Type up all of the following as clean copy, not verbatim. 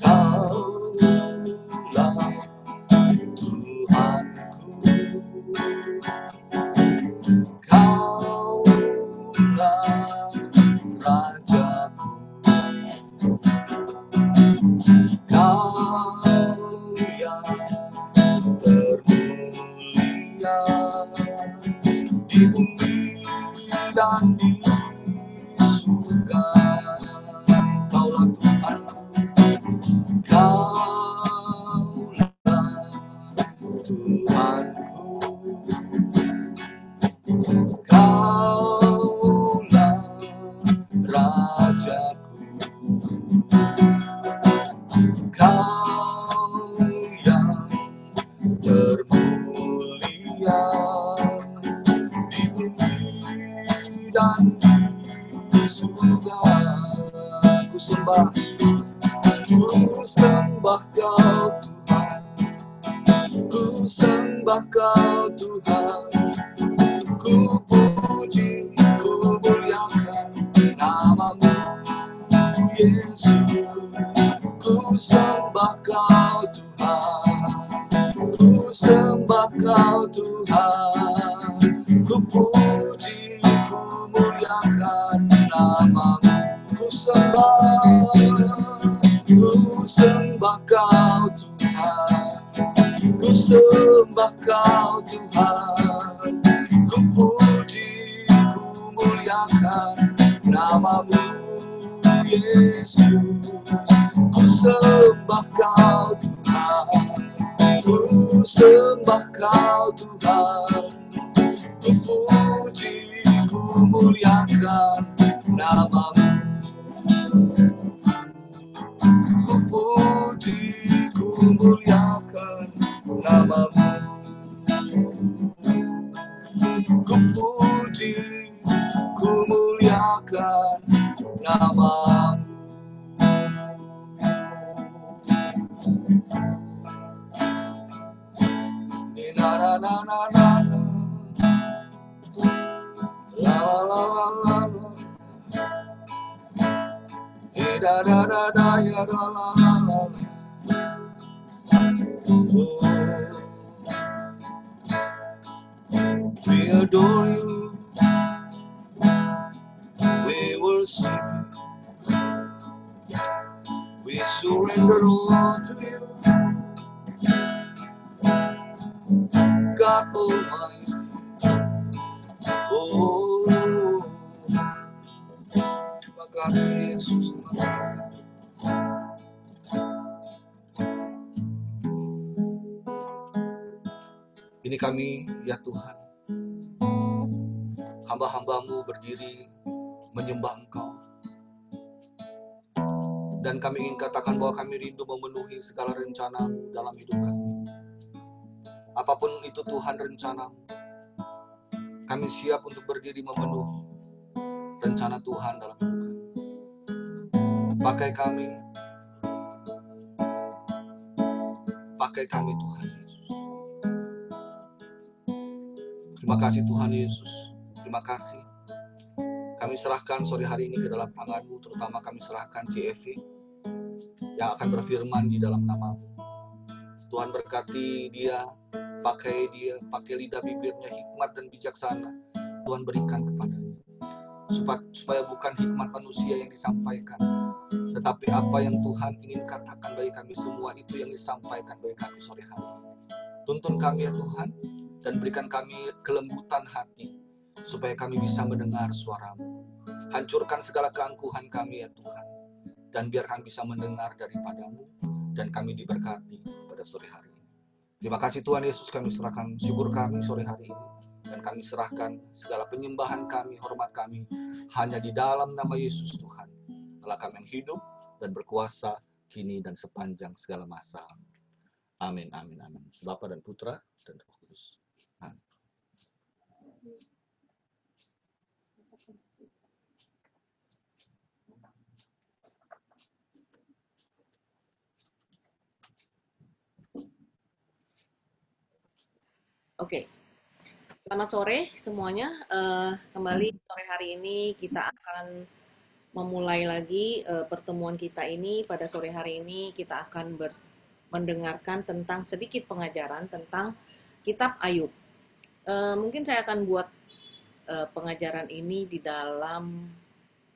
Kaulah Tuhanku, Kaulah Rajaku, Kau yang termulia di bumi dan di surga. Kaulah Tuhanku, Kaulah Tuhanku, Kaulah Rajaku, Kau yang termulia di bumi dan di surga. Ku sembah Kau Tuhan, ku sembah Kau Tuhan, ku puji, ku muliakan namamu Yesus. Ku sembah Kau Tuhan, ku sembah Kau Tuhan, ku puji, ku muliakan namamu. Ku sembah Kau Tuhan, ku sembah Kau Tuhan, ku puji, ku muliakan namamu Yesus. Ku sembah Kau Tuhan, ku sembah Kau Tuhan, ku puji, ku muliakan namamu. Ku puji, ku muliakan namamu. Ku puji, ku muliakan namamu. Na na na na na la la la la la da da da da ya da la la la. Oh, we adore you, we worship you, we surrender all to you, God Almighty. Oh, terima kasih Yesus, terima kasih. Ini kami, ya Tuhan, hamba-hambamu berdiri menyembah Engkau. Dan kami ingin katakan bahwa kami rindu memenuhi segala rencana-Mu dalam hidup kami. Apapun itu Tuhan rencana-Mu, kami siap untuk berdiri memenuhi rencana Tuhan dalam hidup kami. Pakai kami Tuhan Yesus. Terima kasih Tuhan Yesus, terima kasih. Kami serahkan sore hari ini ke dalam tangan-Mu, terutama kami serahkan CFV yang akan berfirman di dalam nama-Mu. Tuhan berkati dia, pakai lidah bibirnya hikmat dan bijaksana. Tuhan berikan kepadanya, supaya bukan hikmat manusia yang disampaikan, tetapi apa yang Tuhan ingin katakan bagi kami semua itu yang disampaikan bagi kami sore hari ini. Tuntun kami ya Tuhan, dan berikan kami kelembutan hati, supaya kami bisa mendengar suara-Mu. Hancurkan segala keangkuhan kami ya Tuhan, dan biar kami bisa mendengar daripada-Mu, dan kami diberkati pada sore hari ini. Terima kasih Tuhan Yesus, kami serahkan syukur kami sore hari ini, dan kami serahkan segala penyembahan kami, hormat kami, hanya di dalam nama Yesus Tuhan, Allah kami yang hidup dan berkuasa kini dan sepanjang segala masa. Amin, amin, amin. Sebapa dan Putra dan Roh Kudus. Amin. Oke, selamat sore semuanya. Kembali sore hari ini kita akan memulai lagi pertemuan kita ini. Pada sore hari ini kita akan mendengarkan tentang sedikit pengajaran tentang kitab Ayub. Mungkin saya akan buat pengajaran ini di dalam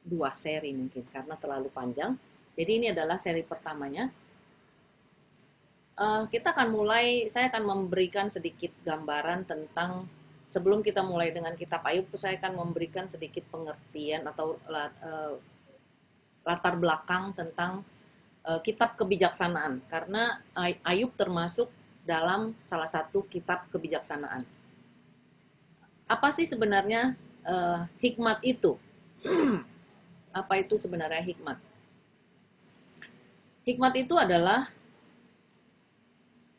2 seri mungkin karena terlalu panjang. Jadi ini adalah seri pertamanya. Kita akan mulai, saya akan memberikan sedikit gambaran tentang, sebelum kita mulai dengan kitab Ayub, saya akan memberikan sedikit pengertian atau latar belakang tentang kitab kebijaksanaan, karena Ayub termasuk dalam salah satu kitab kebijaksanaan. Apa sih sebenarnya hikmat itu? Apa itu sebenarnya hikmat? Hikmat itu adalah,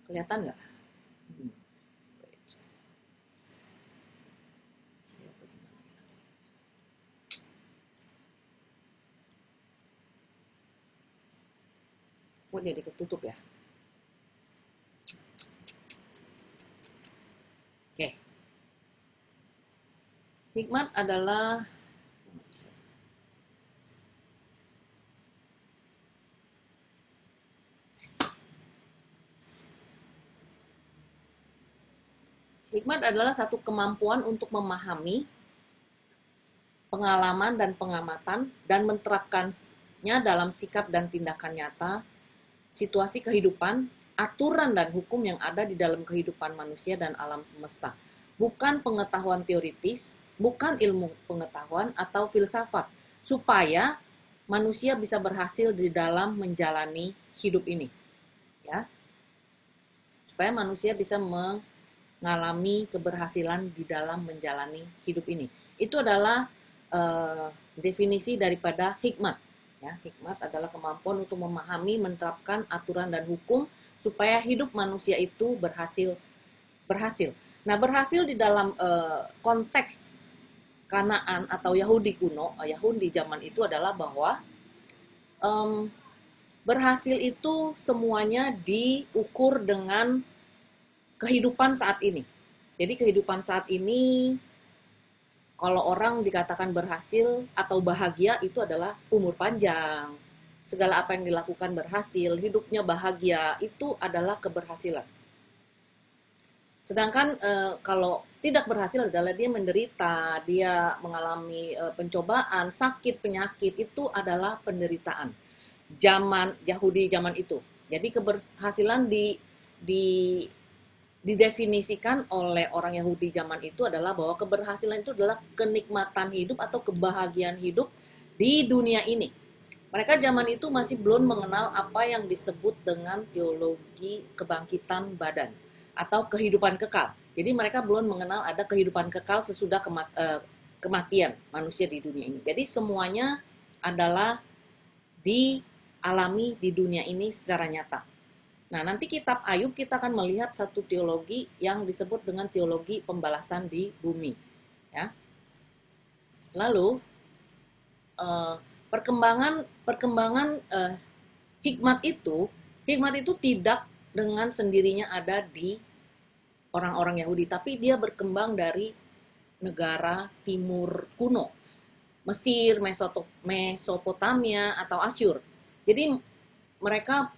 kelihatan nggak? Oh, jadi ketutup ya. Oke. Hikmat adalah satu kemampuan untuk memahami pengalaman dan pengamatan dan menerapkannya dalam sikap dan tindakan nyata, situasi kehidupan, aturan dan hukum yang ada di dalam kehidupan manusia dan alam semesta. Bukan pengetahuan teoritis, bukan ilmu pengetahuan atau filsafat, supaya manusia bisa berhasil di dalam menjalani hidup ini. Ya. Supaya manusia bisa mengalami keberhasilan di dalam menjalani hidup ini. Itu adalah definisi daripada hikmat. Ya, hikmat adalah kemampuan untuk memahami, menerapkan aturan dan hukum supaya hidup manusia itu berhasil. Nah, berhasil di dalam konteks Kanaan atau Yahudi kuno, Yahudi zaman itu adalah bahwa berhasil itu semuanya diukur dengan kehidupan saat ini. Jadi kehidupan saat ini, kalau orang dikatakan berhasil atau bahagia, itu adalah umur panjang. Segala apa yang dilakukan berhasil, hidupnya bahagia, itu adalah keberhasilan. Sedangkan kalau tidak berhasil adalah dia menderita, dia mengalami pencobaan, sakit, penyakit, itu adalah penderitaan. Zaman Yahudi zaman itu. Jadi keberhasilan didefinisikan oleh orang Yahudi zaman itu adalah bahwa keberhasilan itu adalah kenikmatan hidup atau kebahagiaan hidup di dunia ini. Mereka zaman itu masih belum mengenal apa yang disebut dengan teologi kebangkitan badan atau kehidupan kekal. Jadi mereka belum mengenal ada kehidupan kekal sesudah kematian manusia di dunia ini. Jadi semuanya adalah dialami di dunia ini secara nyata. Nah, nanti kitab Ayub kita akan melihat satu teologi yang disebut dengan teologi pembalasan di bumi. Ya. Lalu perkembangan hikmat itu tidak dengan sendirinya ada di orang-orang Yahudi, tapi dia berkembang dari negara timur kuno, Mesir, Mesopotamia atau Asyur. Jadi mereka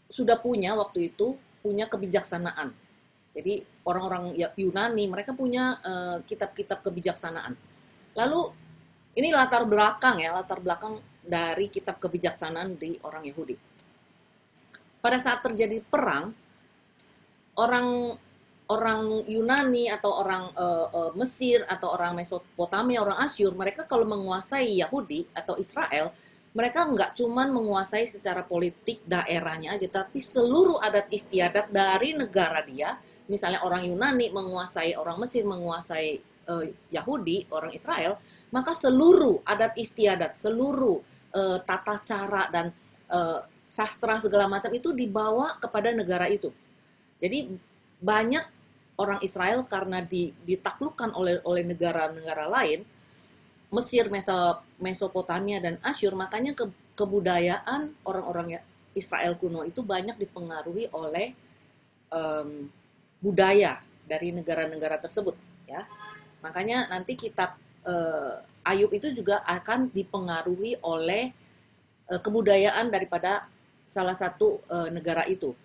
sudah punya waktu itu kebijaksanaan. Jadi orang-orang Yunani mereka punya kitab-kitab kebijaksanaan. Lalu ini latar belakang dari kitab kebijaksanaan di orang Yahudi. Pada saat terjadi perang, orang Yunani atau orang Mesir atau orang Mesopotamia, orang Asyur, mereka kalau menguasai Yahudi atau Israel, mereka nggak cuma menguasai secara politik daerahnya aja, tapi seluruh adat istiadat dari negara dia. Misalnya orang Yunani menguasai orang Mesir, menguasai Yahudi, orang Israel, maka seluruh adat istiadat, seluruh tata cara dan sastra segala macam itu dibawa kepada negara itu. Jadi banyak orang Israel karena ditaklukkan oleh negara-negara lain, Mesir, Mesopotamia dan Asyur, makanya kebudayaan orang-orang Israel kuno itu banyak dipengaruhi oleh budaya dari negara-negara tersebut, ya. Makanya nanti kitab Ayub itu juga akan dipengaruhi oleh kebudayaan daripada salah satu negara itu.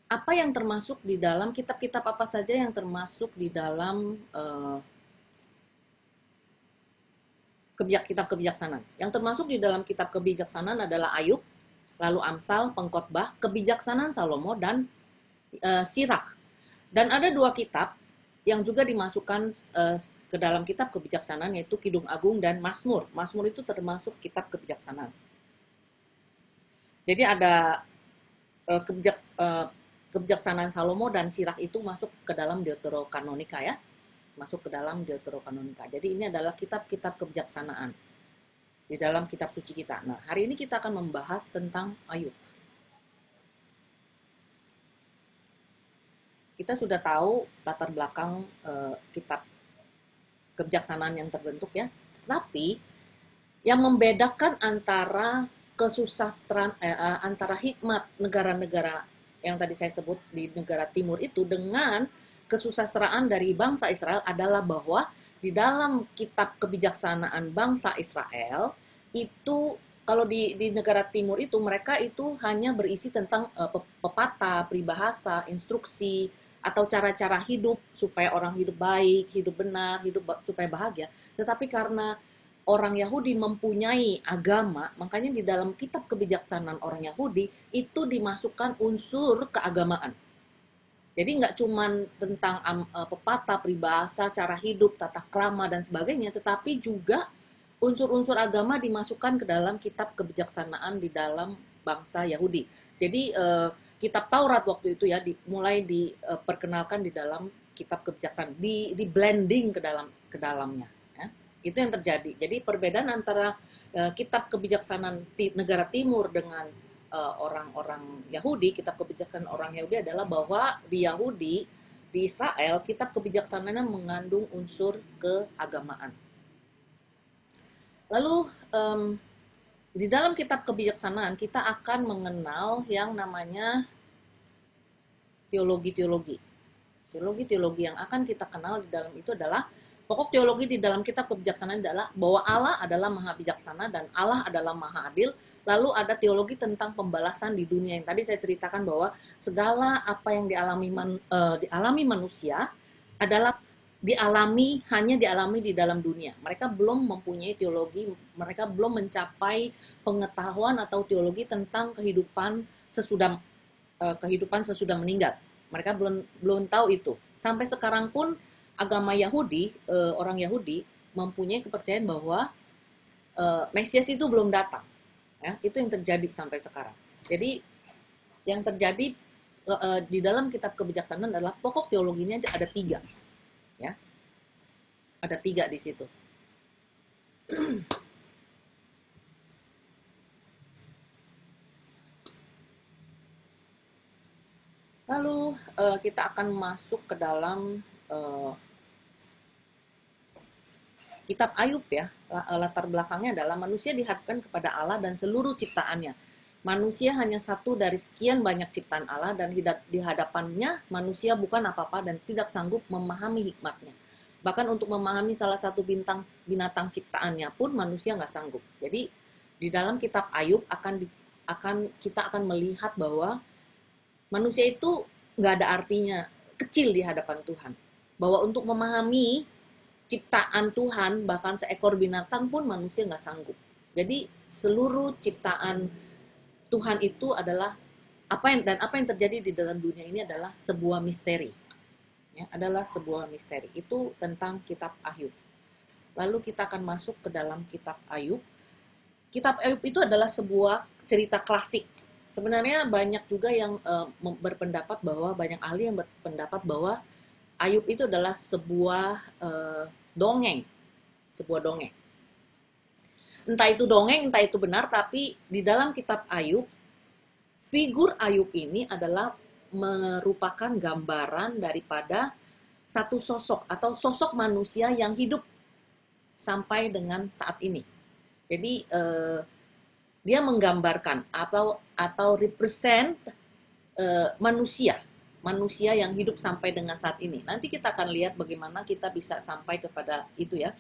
Apa yang termasuk di dalam kitab-kitab apa saja yang termasuk di dalam kitab kebijaksanaan? Yang termasuk di dalam kitab kebijaksanaan adalah Ayub, lalu Amsal, Pengkhotbah, Kebijaksanaan Salomo, dan Sirah. Dan ada dua kitab yang juga dimasukkan ke dalam kitab kebijaksanaan, yaitu Kidung Agung dan Mazmur. Mazmur itu termasuk kitab kebijaksanaan. Jadi ada kebijaksanaan Salomo dan Sirah itu masuk ke dalam Deuterokanonika ya. Masuk ke dalam Deuterokanonika. Jadi ini adalah kitab-kitab kebijaksanaan di dalam kitab suci kita. Nah, hari ini kita akan membahas tentang Ayub. Kita sudah tahu latar belakang kitab kebijaksanaan yang terbentuk ya. Tapi yang membedakan antara kesusastraan antara hikmat negara-negara yang tadi saya sebut di negara timur itu dengan kesusastraan dari bangsa Israel adalah bahwa di dalam kitab kebijaksanaan bangsa Israel itu kalau di negara timur itu mereka itu hanya berisi tentang pepatah, peribahasa, instruksi atau cara-cara hidup supaya orang hidup baik, hidup benar, hidup supaya bahagia. Tetapi karena orang Yahudi mempunyai agama, makanya di dalam kitab kebijaksanaan orang Yahudi itu dimasukkan unsur keagamaan. Jadi nggak cuma tentang pepatah, peribahasa, cara hidup, tata krama, dan sebagainya, tetapi juga unsur-unsur agama dimasukkan ke dalam kitab kebijaksanaan di dalam bangsa Yahudi. Jadi kitab Taurat waktu itu ya mulai diperkenalkan di dalam kitab kebijaksanaan, di blending ke dalamnya. Ya. Itu yang terjadi. Jadi perbedaan antara kitab kebijaksanaan negara timur dengan orang-orang Yahudi, kitab kebijaksanaan orang Yahudi adalah bahwa di Yahudi, di Israel, kitab kebijaksanaannya mengandung unsur keagamaan. Lalu di dalam kitab kebijaksanaan kita akan mengenal yang namanya teologi-teologi. Teologi-teologi yang akan kita kenal di dalam itu adalah pokok teologi di dalam kitab kebijaksanaan adalah bahwa Allah adalah maha bijaksana dan Allah adalah maha adil. Lalu ada teologi tentang pembalasan di dunia yang tadi saya ceritakan bahwa segala apa yang dialami manusia adalah hanya dialami di dalam dunia. Mereka belum mempunyai teologi, mereka belum mencapai pengetahuan atau teologi tentang kehidupan sesudah meninggal. Mereka belum tahu itu. Sampai sekarang pun agama Yahudi, orang Yahudi mempunyai kepercayaan bahwa Mesias itu belum datang. Ya, itu yang terjadi sampai sekarang. Jadi yang terjadi di dalam kitab kebijaksanaan adalah pokok teologinya ada 3. Ya. Ada 3 di situ. Lalu kita akan masuk ke dalam kitab Ayub ya. Latar belakangnya adalah manusia dihadapkan kepada Allah dan seluruh ciptaannya. Manusia hanya satu dari sekian banyak ciptaan Allah dan di hadapannya manusia bukan apa-apa dan tidak sanggup memahami hikmatnya. Bahkan untuk memahami salah satu binatang ciptaannya pun manusia nggak sanggup. Jadi di dalam kitab Ayub kita akan melihat bahwa manusia itu nggak ada artinya, kecil di hadapan Tuhan. Bahwa untuk memahami ciptaan Tuhan, bahkan seekor binatang pun manusia nggak sanggup. Jadi seluruh ciptaan Tuhan itu adalah apa yang terjadi di dalam dunia ini adalah sebuah misteri. Ya, adalah sebuah misteri. Itu tentang kitab Ayub. Lalu kita akan masuk ke dalam kitab Ayub. Kitab Ayub itu adalah sebuah cerita klasik. Sebenarnya banyak juga yang berpendapat bahwa, banyak ahli yang berpendapat bahwa Ayub itu adalah sebuah dongeng. Sebuah dongeng. Entah itu dongeng, entah itu benar, tapi di dalam kitab Ayub, figur Ayub ini adalah merupakan gambaran daripada satu sosok atau sosok manusia yang hidup sampai dengan saat ini. Jadi dia menggambarkan atau represent manusia manusia yang hidup sampai dengan saat ini. Nanti kita akan lihat bagaimana kita bisa sampai kepada itu ya.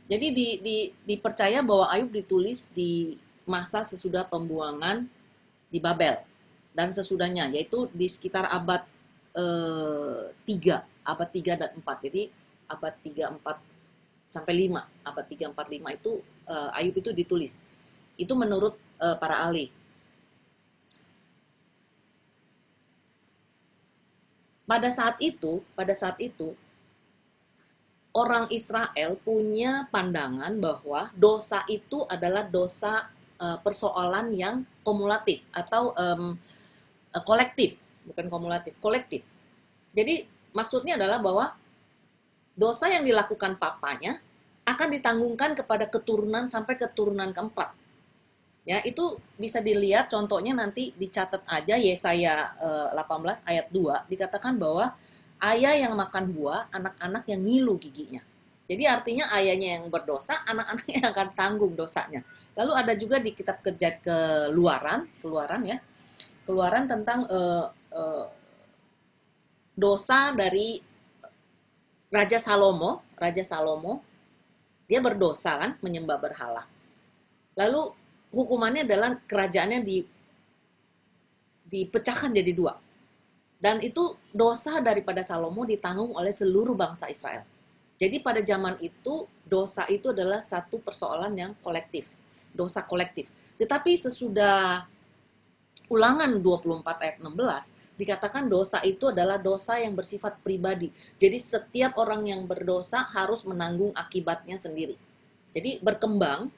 Jadi dipercaya bahwa Ayub ditulis di masa sesudah pembuangan di Babel dan sesudahnya, yaitu di sekitar abad 3, abad 3 dan 4. Jadi abad 3, 4 sampai 5, abad 3, 4, 5 itu Ayub itu ditulis. Itu menurut para ahli. Pada saat itu orang Israel punya pandangan bahwa dosa itu adalah dosa persoalan yang kumulatif atau kolektif, bukan kumulatif, kolektif. Jadi maksudnya adalah bahwa dosa yang dilakukan papanya akan ditanggungkan kepada keturunan sampai keturunan keempat. Ya, itu bisa dilihat contohnya nanti dicatat aja Yesaya 18 ayat 2 dikatakan bahwa ayah yang makan buah, anak-anak yang ngilu giginya. Jadi artinya ayahnya yang berdosa, anak-anaknya akan tanggung dosanya. Lalu ada juga di kitab Keluaran ya. Keluaran tentang dosa dari Raja Salomo, dia berdosa kan, menyembah berhala. Lalu hukumannya adalah kerajaannya dipecahkan jadi 2. Dan itu dosa daripada Salomo ditanggung oleh seluruh bangsa Israel. Jadi pada zaman itu dosa itu adalah satu persoalan yang kolektif, dosa kolektif. Tetapi sesudah Ulangan 24 ayat 16 dikatakan dosa itu adalah dosa yang bersifat pribadi. Jadi setiap orang yang berdosa harus menanggung akibatnya sendiri. Jadi berkembang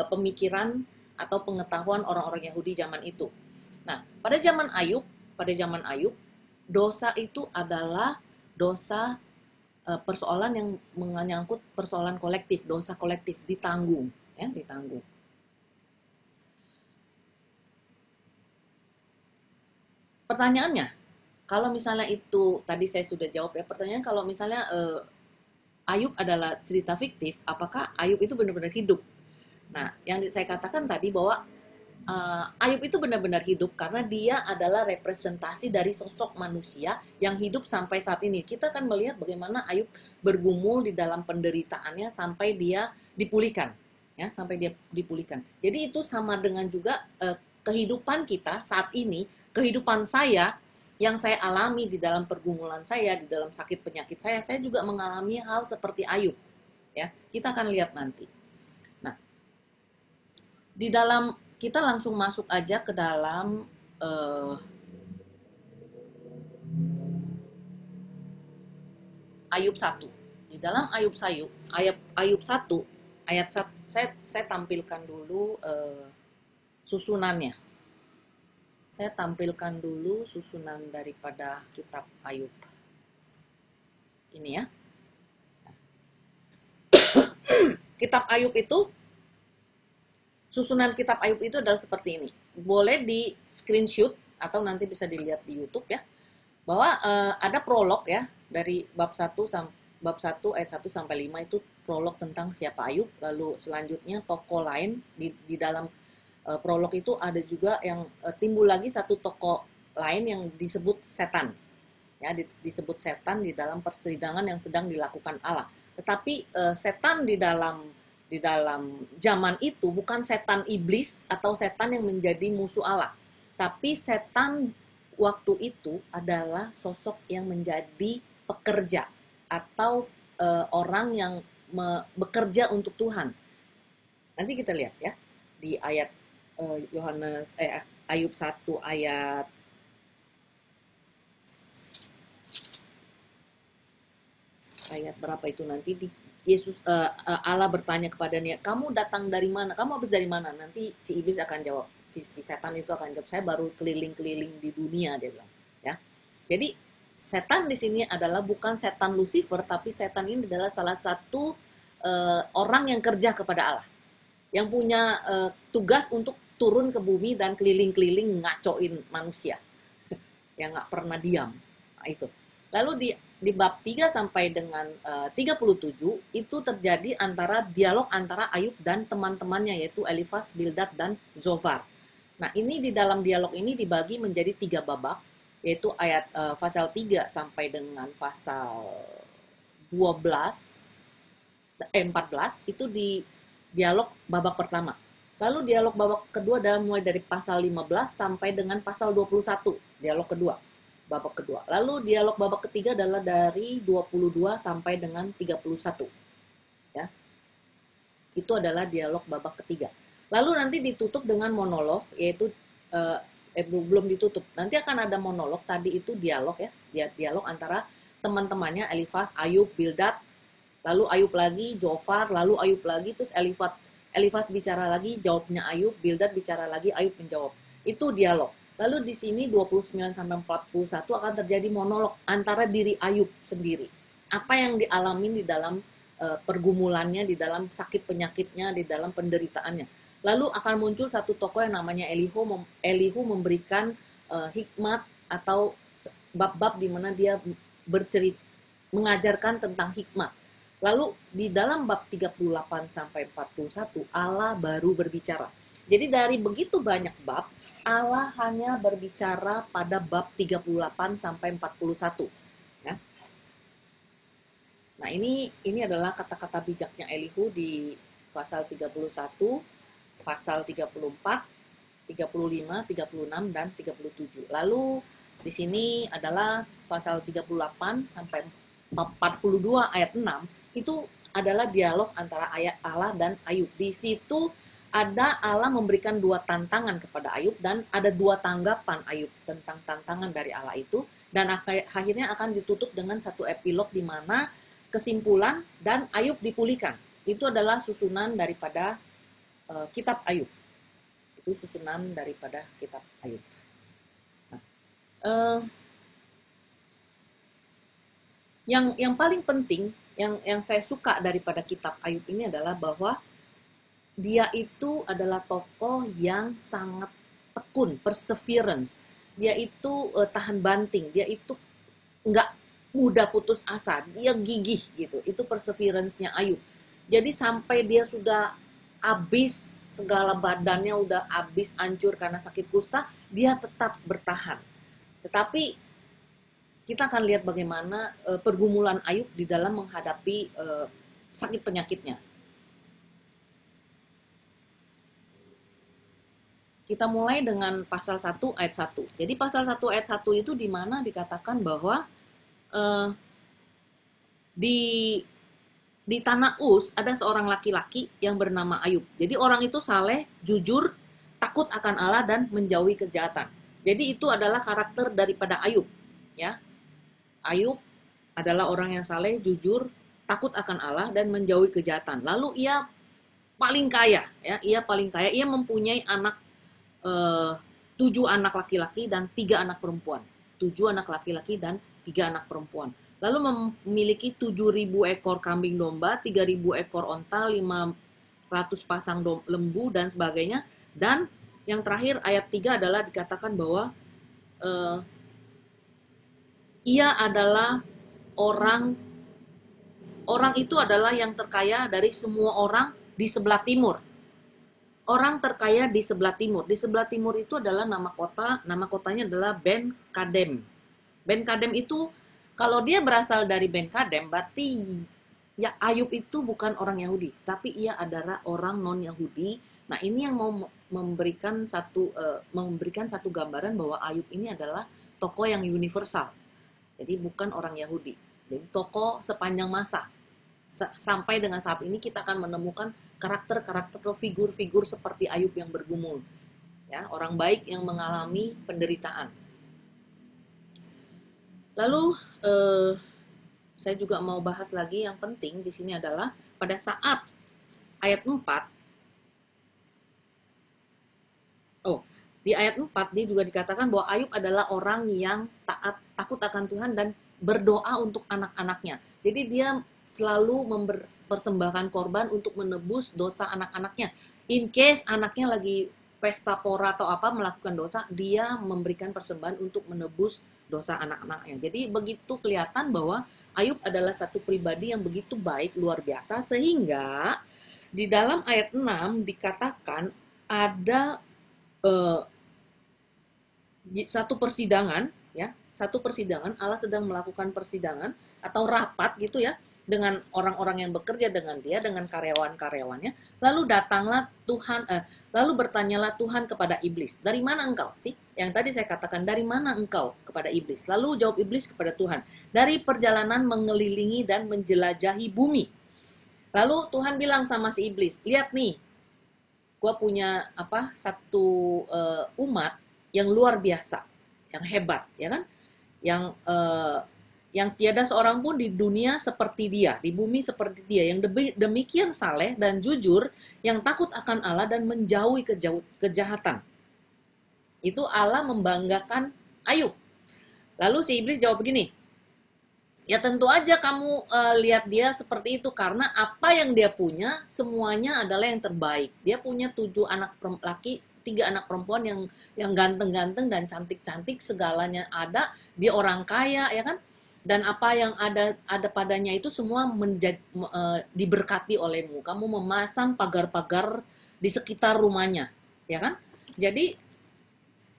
pemikiran atau pengetahuan orang-orang Yahudi zaman itu. Nah, pada zaman Ayub, dosa itu adalah dosa persoalan yang menyangkut persoalan kolektif, dosa kolektif ditanggung, ya, ditanggung. Pertanyaannya, kalau misalnya itu tadi saya sudah jawab ya, pertanyaan kalau misalnya Ayub adalah cerita fiktif, apakah Ayub itu benar-benar hidup? Nah, yang saya katakan tadi bahwa Ayub itu benar-benar hidup karena dia adalah representasi dari sosok manusia yang hidup sampai saat ini. Kita akan melihat bagaimana Ayub bergumul di dalam penderitaannya sampai dia dipulihkan, ya, sampai dia dipulihkan. Jadi itu sama dengan juga kehidupan kita saat ini, kehidupan saya yang saya alami di dalam pergumulan saya, di dalam sakit penyakit saya juga mengalami hal seperti Ayub. Ya, kita akan lihat nanti. Di dalam kita langsung masuk aja ke dalam Ayub 1. Di dalam Ayub 1 ayat 1 saya tampilkan dulu susunannya. Saya tampilkan dulu susunan daripada kitab Ayub. Ini ya. Kitab Ayub itu susunan kitab Ayub itu adalah seperti ini. Boleh di screenshot atau nanti bisa dilihat di YouTube ya. Bahwa ada prolog ya dari bab 1 ayat 1 sampai 5 itu prolog tentang siapa Ayub. Lalu selanjutnya tokoh lain di dalam prolog itu ada juga yang timbul lagi satu tokoh lain yang disebut setan. Ya, disebut setan di dalam persidangan yang sedang dilakukan Allah. Tetapi setan di dalam zaman itu bukan setan iblis atau setan yang menjadi musuh Allah. Tapi setan waktu itu adalah sosok yang menjadi pekerja atau orang yang bekerja untuk Tuhan. Nanti kita lihat ya di ayat Ayub 1 ayat berapa itu nanti Allah bertanya kepadanya, kamu datang dari mana? Kamu habis dari mana? Nanti si iblis akan jawab, si setan itu akan jawab, saya baru keliling-keliling di dunia, dia bilang. Ya, jadi setan di sini adalah bukan setan Lucifer, tapi setan ini adalah salah satu orang yang kerja kepada Allah, yang punya tugas untuk turun ke bumi dan keliling-keliling ngacoin manusia, yang nggak pernah diam. Nah, itu. Lalu di bab 3 sampai dengan 37 itu terjadi dialog antara Ayub dan teman-temannya yaitu Elifaz, Bildad dan Zophar. Nah, ini di dalam dialog ini dibagi menjadi 3 babak. yaitu pasal 3 sampai dengan pasal 14 itu di dialog babak pertama. Lalu dialog babak kedua adalah mulai dari pasal 15 sampai dengan pasal 21, dialog kedua, babak kedua. Lalu dialog babak ketiga adalah dari 22 sampai dengan 31. Ya. Itu adalah dialog babak ketiga. Lalu nanti ditutup dengan monolog, yaitu belum ditutup. Nanti akan ada monolog, tadi itu dialog ya, dialog antara teman-temannya Elifas, Ayub, Bildad, lalu Ayub lagi, Jofar, lalu Ayub lagi, terus Elifas bicara lagi, jawabnya Ayub, Bildad bicara lagi, Ayub menjawab. Itu dialog. Lalu di sini 29 sampai 41 akan terjadi monolog antara diri Ayub sendiri. Apa yang dialami di dalam pergumulannya, di dalam sakit penyakitnya, di dalam penderitaannya. Lalu akan muncul satu tokoh yang namanya Elihu memberikan hikmat atau bab-bab di mana dia mengajarkan tentang hikmat. Lalu di dalam bab 38 sampai 41 Allah baru berbicara. Jadi dari begitu banyak bab, Allah hanya berbicara pada bab 38 sampai 41. Ya. Nah, ini adalah kata-kata bijaknya Elihu di pasal 31, pasal 34, 35, 36, dan 37. Lalu di sini adalah pasal 38 sampai 42 ayat 6, itu adalah dialog antara Allah dan Ayub. Di situ ada Allah memberikan 2 tantangan kepada Ayub dan ada 2 tanggapan Ayub tentang tantangan dari Allah itu, dan akhirnya akan ditutup dengan satu epilog di mana kesimpulan dan Ayub dipulihkan. Itu adalah susunan daripada kitab Ayub. Itu susunan daripada kitab Ayub. Nah, yang paling penting, yang saya suka daripada kitab Ayub ini adalah bahwa dia itu adalah tokoh yang sangat tekun, perseverance. Dia itu tahan banting, dia itu nggak mudah putus asa, dia gigih gitu. Itu perseverance-nya Ayub. Jadi sampai dia sudah habis, segala badannya udah habis, hancur karena sakit kusta, dia tetap bertahan. Tetapi kita akan lihat bagaimana pergumulan Ayub di dalam menghadapi sakit penyakitnya. Kita mulai dengan pasal 1 ayat 1. Jadi pasal 1 ayat 1 itu di mana dikatakan bahwa di tanah Uz ada seorang laki-laki yang bernama Ayub. Jadi orang itu saleh, jujur, takut akan Allah dan menjauhi kejahatan. Jadi itu adalah karakter daripada Ayub, ya. Ayub adalah orang yang saleh, jujur, takut akan Allah dan menjauhi kejahatan. Lalu ia paling kaya, ya. Ia paling kaya. Ia mempunyai 7 anak laki-laki dan 3 anak perempuan. 7 anak laki-laki dan 3 anak perempuan. Lalu memiliki 7.000 ekor kambing domba, 3.000 ekor onta, 500 pasang lembu, dan sebagainya. Dan yang terakhir ayat 3 adalah dikatakan bahwa ia adalah orang itu adalah yang terkaya dari semua orang di sebelah timur. Orang terkaya di sebelah timur. Di sebelah timur itu adalah nama kotanya adalah Ben Kadem. Ben Kadem itu, kalau dia berasal dari Ben Kadem, berarti ya Ayub itu bukan orang Yahudi, tapi ia adalah orang non-Yahudi. Nah, ini yang mau memberikan satu gambaran bahwa Ayub ini adalah tokoh yang universal. Jadi bukan orang Yahudi. Jadi tokoh sepanjang masa. Sampai dengan saat ini kita akan menemukan karakter-karakter atau figur-figur seperti Ayub yang bergumul. Ya, orang baik yang mengalami penderitaan. Lalu saya juga mau bahas lagi yang penting di sini adalah pada saat ayat 4. Di ayat 4 dia juga dikatakan bahwa Ayub adalah orang yang taat, takut akan Tuhan dan berdoa untuk anak-anaknya. Jadi dia selalu mempersembahkan korban untuk menebus dosa anak-anaknya. In case anaknya lagi pesta pora atau apa melakukan dosa, dia memberikan persembahan untuk menebus dosa anak-anaknya. Jadi begitu kelihatan bahwa Ayub adalah satu pribadi yang begitu baik, luar biasa, sehingga di dalam ayat 6 dikatakan ada satu persidangan ya, satu persidangan, Allah sedang melakukan persidangan atau rapat gitu ya, dengan orang-orang yang bekerja dengan dia, dengan karyawan-karyawannya. Lalu datanglah Tuhan, lalu bertanyalah Tuhan kepada iblis, dari mana engkau sih? Yang tadi saya katakan, dari mana engkau kepada iblis? Lalu jawab iblis kepada Tuhan, dari perjalanan mengelilingi dan menjelajahi bumi. Lalu Tuhan bilang sama si iblis, lihat nih, gue punya satu umat yang luar biasa, yang hebat, ya kan? Yang tiada seorang pun di dunia seperti dia, di bumi seperti dia, yang demikian saleh dan jujur, yang takut akan Allah dan menjauhi kejahatan. Itu Allah membanggakan Ayub. Lalu si iblis jawab begini, ya tentu aja kamu lihat dia seperti itu, karena apa yang dia punya semuanya adalah yang terbaik. Dia punya 7 anak laki, 3 anak perempuan yang ganteng-ganteng dan cantik-cantik, segalanya ada. Dia orang kaya, ya kan? Dan apa yang ada padanya itu semua diberkati olehmu. Kamu memasang pagar-pagar di sekitar rumahnya, ya kan? Jadi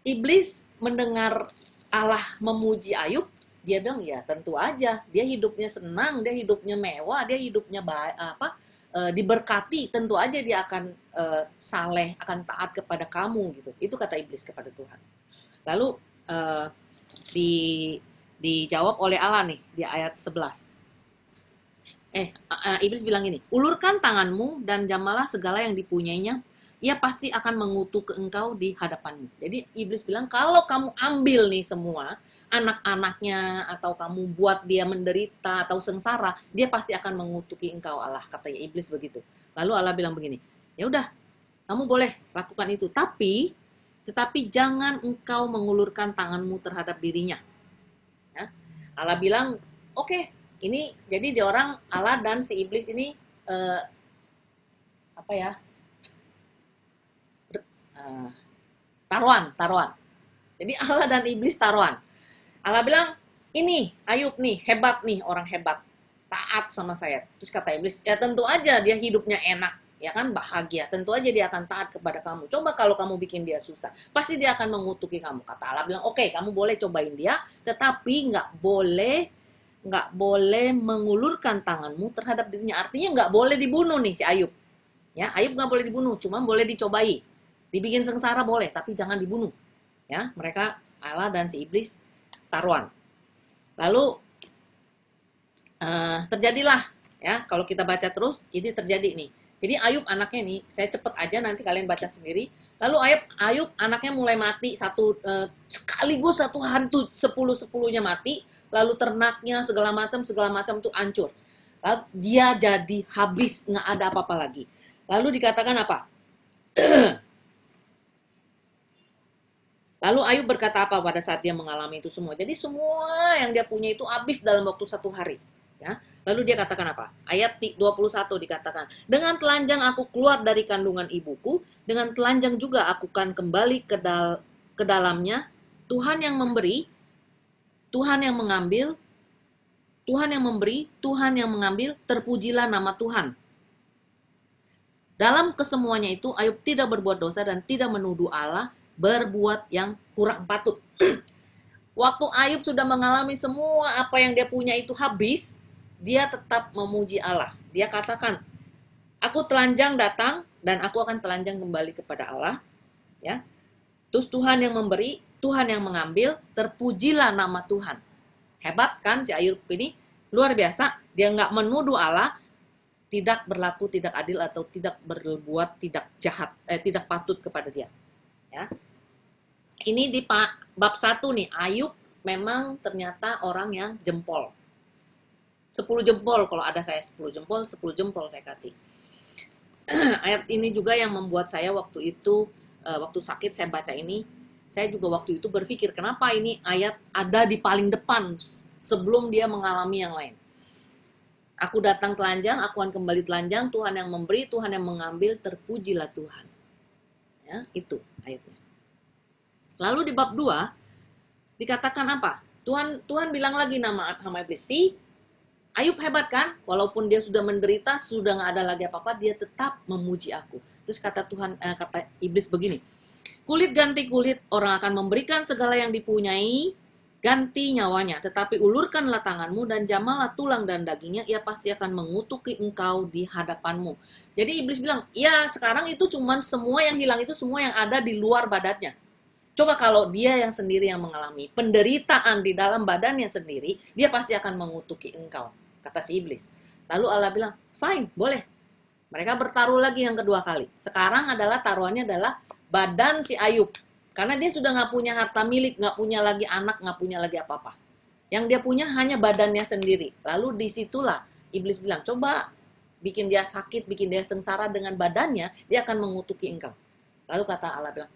iblis mendengar Allah memuji Ayub, dia bilang ya tentu aja, dia hidupnya senang, dia hidupnya mewah, dia hidupnya diberkati, tentu aja dia akan saleh, akan taat kepada kamu gitu. Itu kata iblis kepada Tuhan. Lalu dijawab oleh Allah nih di ayat 11. Iblis bilang gini, ulurkan tanganmu dan jamalah segala yang dipunyainya, ia pasti akan mengutuk engkau di hadapanmu. Jadi iblis bilang, kalau kamu ambil nih semua anak-anaknya, atau kamu buat dia menderita atau sengsara, dia pasti akan mengutuki engkau Allah, katanya iblis begitu. Lalu Allah bilang begini, ya udah, kamu boleh lakukan itu, tetapi jangan engkau mengulurkan tanganmu terhadap dirinya. Ya. Allah bilang, oke, ini jadi di orang Allah dan si iblis ini taruhan. Jadi Allah dan iblis taruhan. Allah bilang, ini Ayub nih, hebat nih, orang hebat, taat sama saya. Terus kata iblis, ya tentu aja dia hidupnya enak, ya kan, bahagia. Tentu aja dia akan taat kepada kamu. Coba kalau kamu bikin dia susah, pasti dia akan mengutuki kamu. Kata Allah bilang, oke, kamu boleh cobain dia, tetapi nggak boleh mengulurkan tanganmu terhadap dirinya. Artinya nggak boleh dibunuh nih si Ayub. Ya, Ayub nggak boleh dibunuh, cuma boleh dicobai. Dibikin sengsara boleh, tapi jangan dibunuh. Ya, mereka Allah dan si iblis taruhan. Lalu terjadilah, ya, kalau kita baca terus, ini terjadi nih. Jadi Ayub anaknya nih, saya cepet aja nanti kalian baca sendiri. Lalu Ayub anaknya mulai mati sekaligus satu hari tuh 10-10-nya mati. Lalu ternaknya segala macam tuh hancur. Lalu dia jadi habis, nggak ada apa-apa lagi. Lalu dikatakan apa? Lalu Ayub berkata apa pada saat dia mengalami itu semua? Jadi semua yang dia punya itu habis dalam waktu 1 hari. Ya. Lalu dia katakan apa? Ayat 21 dikatakan, dengan telanjang aku keluar dari kandungan ibuku, dengan telanjang juga aku akan kembali ke dalamnya. Tuhan yang memberi, Tuhan yang mengambil, Tuhan yang memberi, Tuhan yang mengambil, terpujilah nama Tuhan. Dalam kesemuanya itu Ayub tidak berbuat dosa dan tidak menuduh Allah berbuat yang kurang patut. Waktu Ayub sudah mengalami semua apa yang dia punya itu habis, dia tetap memuji Allah. Dia katakan, aku telanjang datang dan aku akan telanjang kembali kepada Allah. Ya. Terus Tuhan yang memberi, Tuhan yang mengambil, terpujilah nama Tuhan. Hebat kan si Ayub ini? Luar biasa. Dia nggak menuduh Allah, tidak berlaku tidak adil atau tidak berbuat tidak jahat, tidak patut kepada dia. Ya. Ini di bab 1 nih, Ayub memang ternyata orang yang jempol. 10 jempol, kalau ada saya 10 jempol saya kasih. Ayat ini juga yang membuat saya waktu itu, waktu sakit saya baca ini, saya juga waktu itu berpikir, kenapa ini ayat ada di paling depan sebelum dia mengalami yang lain. Aku datang telanjang, aku akan kembali telanjang, Tuhan yang memberi, Tuhan yang mengambil, terpujilah Tuhan. Ya, itu ayatnya. Lalu di bab 2 dikatakan apa? Tuhan bilang lagi sama iblis, Ayub hebat kan? Walaupun dia sudah menderita, sudah nggak ada lagi apa-apa, dia tetap memuji aku. Terus kata iblis begini, kulit ganti kulit, orang akan memberikan segala yang dipunyai ganti nyawanya, tetapi ulurkanlah tanganmu dan jamalah tulang dan dagingnya, ia pasti akan mengutuki engkau di hadapanmu. Jadi iblis bilang, ya sekarang itu cuman semua yang hilang itu semua yang ada di luar badannya. Coba kalau dia yang sendiri yang mengalami penderitaan di dalam badannya sendiri, dia pasti akan mengutuki engkau, kata si iblis. Lalu Allah bilang, fine, boleh. Mereka bertaruh lagi yang kedua kali. Sekarang adalah taruhannya adalah badan si Ayub. Karena dia sudah nggak punya harta milik, nggak punya lagi anak, nggak punya lagi apa-apa. Yang dia punya hanya badannya sendiri. Lalu disitulah iblis bilang, coba bikin dia sakit, bikin dia sengsara dengan badannya, dia akan mengutuki engkau. Lalu kata Allah bilang,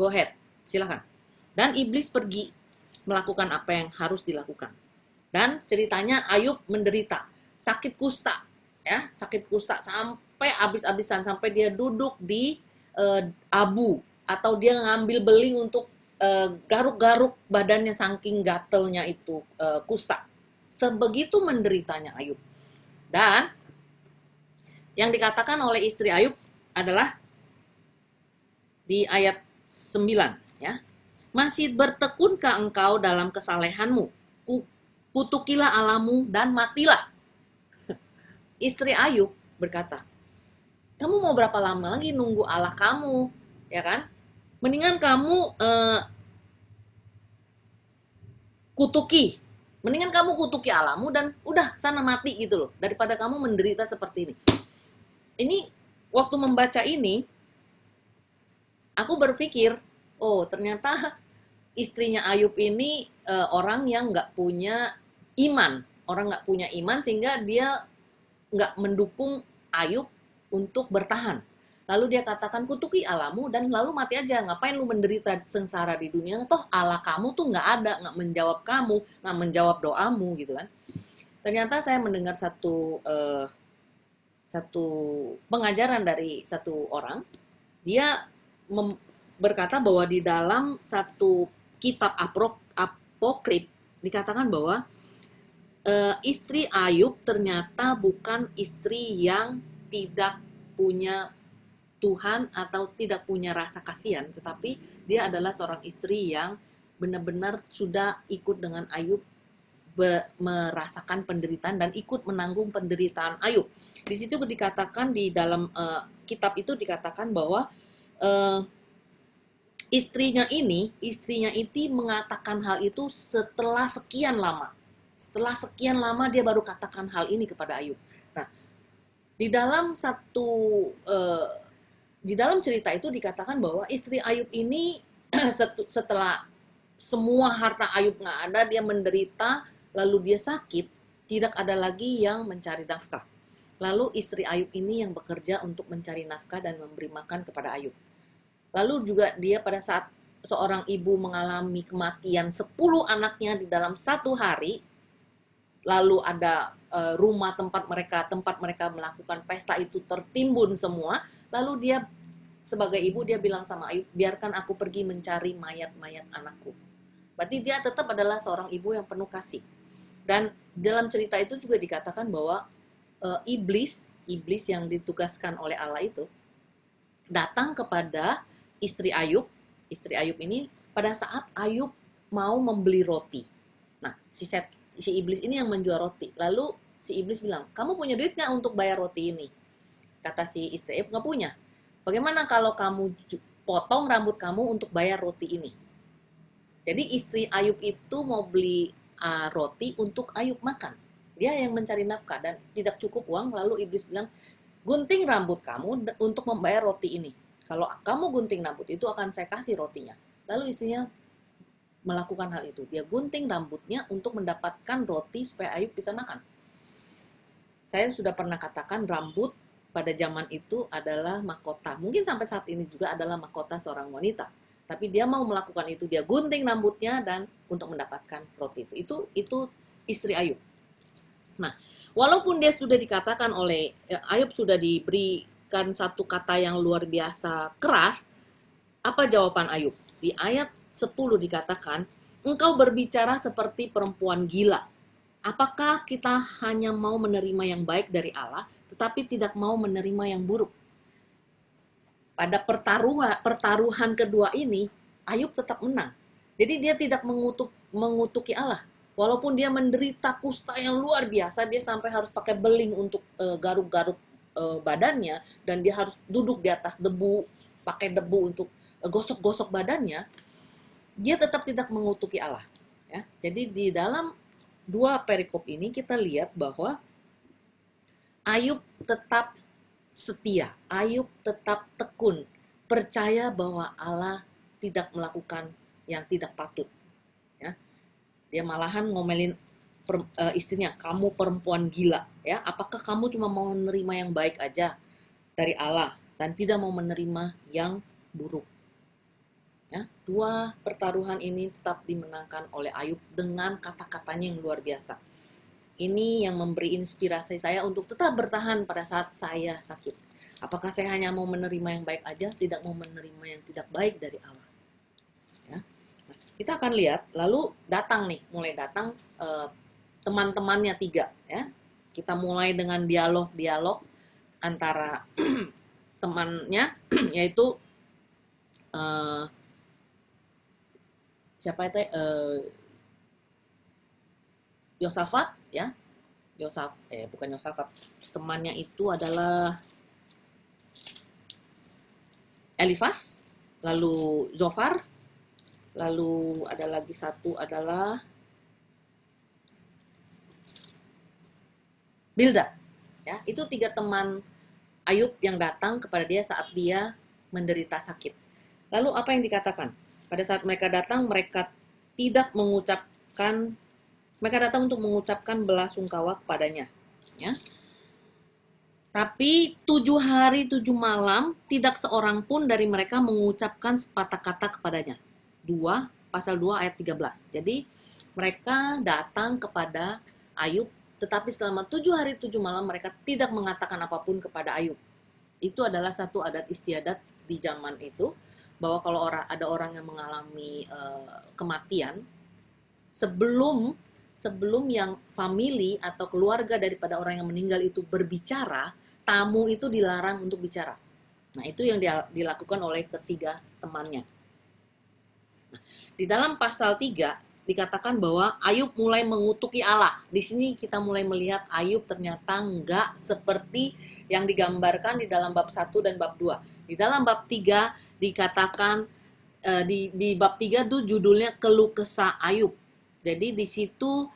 go ahead, silakan. Dan iblis pergi melakukan apa yang harus dilakukan. Dan ceritanya Ayub menderita sakit kusta, ya, sakit kusta sampai habis-habisan, sampai dia duduk di abu, atau dia ngambil beling untuk garuk-garuk badannya saking gatelnya itu kusta. Sebegitu menderitanya Ayub. Dan yang dikatakan oleh istri Ayub adalah di ayat 9, ya. Masih bertekunkah engkau dalam kesalehanmu? Kutukilah Allahmu dan matilah. Istri Ayub berkata, kamu mau berapa lama lagi nunggu Allah kamu, ya kan? Mendingan kamu mendingan kamu kutuki Allahmu dan udah sana mati gitu loh, daripada kamu menderita seperti ini. Ini waktu membaca ini, aku berpikir, oh ternyata istrinya Ayub ini orang yang nggak punya iman, sehingga dia nggak mendukung Ayub untuk bertahan. Lalu dia katakan, kutuki Allahmu dan lalu mati aja. Ngapain lu menderita sengsara di dunia? Toh Allah kamu tuh nggak ada, nggak menjawab kamu, nggak menjawab doamu gitu kan. Ternyata saya mendengar satu pengajaran dari satu orang. Dia berkata bahwa di dalam satu kitab apokrif dikatakan bahwa istri Ayub ternyata bukan istri yang tidak punya Tuhan atau tidak punya rasa kasihan, tetapi dia adalah seorang istri yang benar-benar sudah ikut dengan Ayub merasakan penderitaan dan ikut menanggung penderitaan Ayub. Di situ dikatakan di dalam kitab itu dikatakan bahwa istrinya itu mengatakan hal itu setelah sekian lama. Setelah sekian lama dia baru katakan hal ini kepada Ayub. Nah, di dalam cerita itu dikatakan bahwa istri Ayub ini setelah semua harta Ayub nggak ada, dia menderita, lalu dia sakit, tidak ada lagi yang mencari nafkah. Lalu istri Ayub ini yang bekerja untuk mencari nafkah dan memberi makan kepada Ayub. Lalu juga dia pada saat seorang ibu mengalami kematian 10 anaknya di dalam satu hari, lalu ada rumah tempat mereka melakukan pesta itu tertimbun semua. Lalu dia sebagai ibu dia bilang sama Ayub, biarkan aku pergi mencari mayat-mayat anakku. Berarti dia tetap adalah seorang ibu yang penuh kasih. Dan dalam cerita itu juga dikatakan bahwa iblis yang ditugaskan oleh Allah itu datang kepada istri Ayub ini pada saat Ayub mau membeli roti. Nah, si iblis ini yang menjual roti. Lalu si iblis bilang, kamu punya duit nggak untuk bayar roti ini? Kata si istri Ayub, nggak punya. Bagaimana kalau kamu potong rambut kamu untuk bayar roti ini? Jadi istri Ayub itu mau beli roti untuk Ayub makan. Dia yang mencari nafkah dan tidak cukup uang. Lalu iblis bilang, gunting rambut kamu untuk membayar roti ini. Kalau kamu gunting rambut itu akan saya kasih rotinya. Lalu istrinya melakukan hal itu. Dia gunting rambutnya untuk mendapatkan roti supaya Ayub bisa makan. Saya sudah pernah katakan rambut pada zaman itu adalah mahkota. Mungkin sampai saat ini juga adalah mahkota seorang wanita. Tapi dia mau melakukan itu, dia gunting rambutnya dan untuk mendapatkan roti itu. Itu istri Ayub. Nah, walaupun dia sudah dikatakan oleh Ayub sudah diberikan satu kata yang luar biasa keras, apa jawaban Ayub? Di ayat 10 dikatakan, engkau berbicara seperti perempuan gila. Apakah kita hanya mau menerima yang baik dari Allah, tetapi tidak mau menerima yang buruk? Pada pertaruhan kedua ini, Ayub tetap menang. Jadi dia tidak mengutuki Allah. Walaupun dia menderita kusta yang luar biasa, dia sampai harus pakai beling untuk garuk-garuk badannya, dan dia harus duduk di atas debu, pakai debu untuk gosok-gosok badannya, dia tetap tidak mengutuki Allah. Ya. Jadi di dalam dua perikop ini kita lihat bahwa Ayub tetap setia, Ayub tetap tekun, percaya bahwa Allah tidak melakukan yang tidak patut. Ya. Dia malahan ngomelin istrinya, kamu perempuan gila, ya. Apakah kamu cuma mau menerima yang baik aja dari Allah dan tidak mau menerima yang buruk? Ya, dua pertaruhan ini tetap dimenangkan oleh Ayub dengan kata-katanya yang luar biasa. Ini yang memberi inspirasi saya untuk tetap bertahan pada saat saya sakit. Apakah saya hanya mau menerima yang baik aja, tidak mau menerima yang tidak baik dari Allah? Ya. Nah, kita akan lihat, lalu datang nih, mulai datang teman-temannya tiga. Ya. Kita mulai dengan dialog-dialog antara temannya, yaitu siapa itu? Yosafat, ya. Bukan Yosafat. Temannya itu adalah Elifas, lalu Zofar, lalu ada lagi satu adalah Bildad. Ya, itu tiga teman Ayub yang datang kepada dia saat dia menderita sakit. Lalu apa yang dikatakan? Pada saat mereka datang, mereka datang untuk mengucapkan belasungkawa kepadanya. Ya. Tapi 7 hari 7 malam tidak seorang pun dari mereka mengucapkan sepatah kata kepadanya. Pasal 2 ayat 13. Jadi mereka datang kepada Ayub, tetapi selama 7 hari 7 malam mereka tidak mengatakan apapun kepada Ayub. Itu adalah satu adat istiadat di zaman itu, bahwa kalau ada orang yang mengalami kematian, sebelum yang family atau keluarga daripada orang yang meninggal itu berbicara, tamu itu dilarang untuk bicara. Nah, itu yang dilakukan oleh ketiga temannya. Nah, di dalam pasal 3 dikatakan bahwa Ayub mulai mengutuki Allah. Di sini kita mulai melihat Ayub ternyata enggak seperti yang digambarkan di dalam bab 1 dan bab 2. Di dalam bab 3 dikatakan, di bab 3 itu judulnya keluh kesah Ayub. Jadi di situ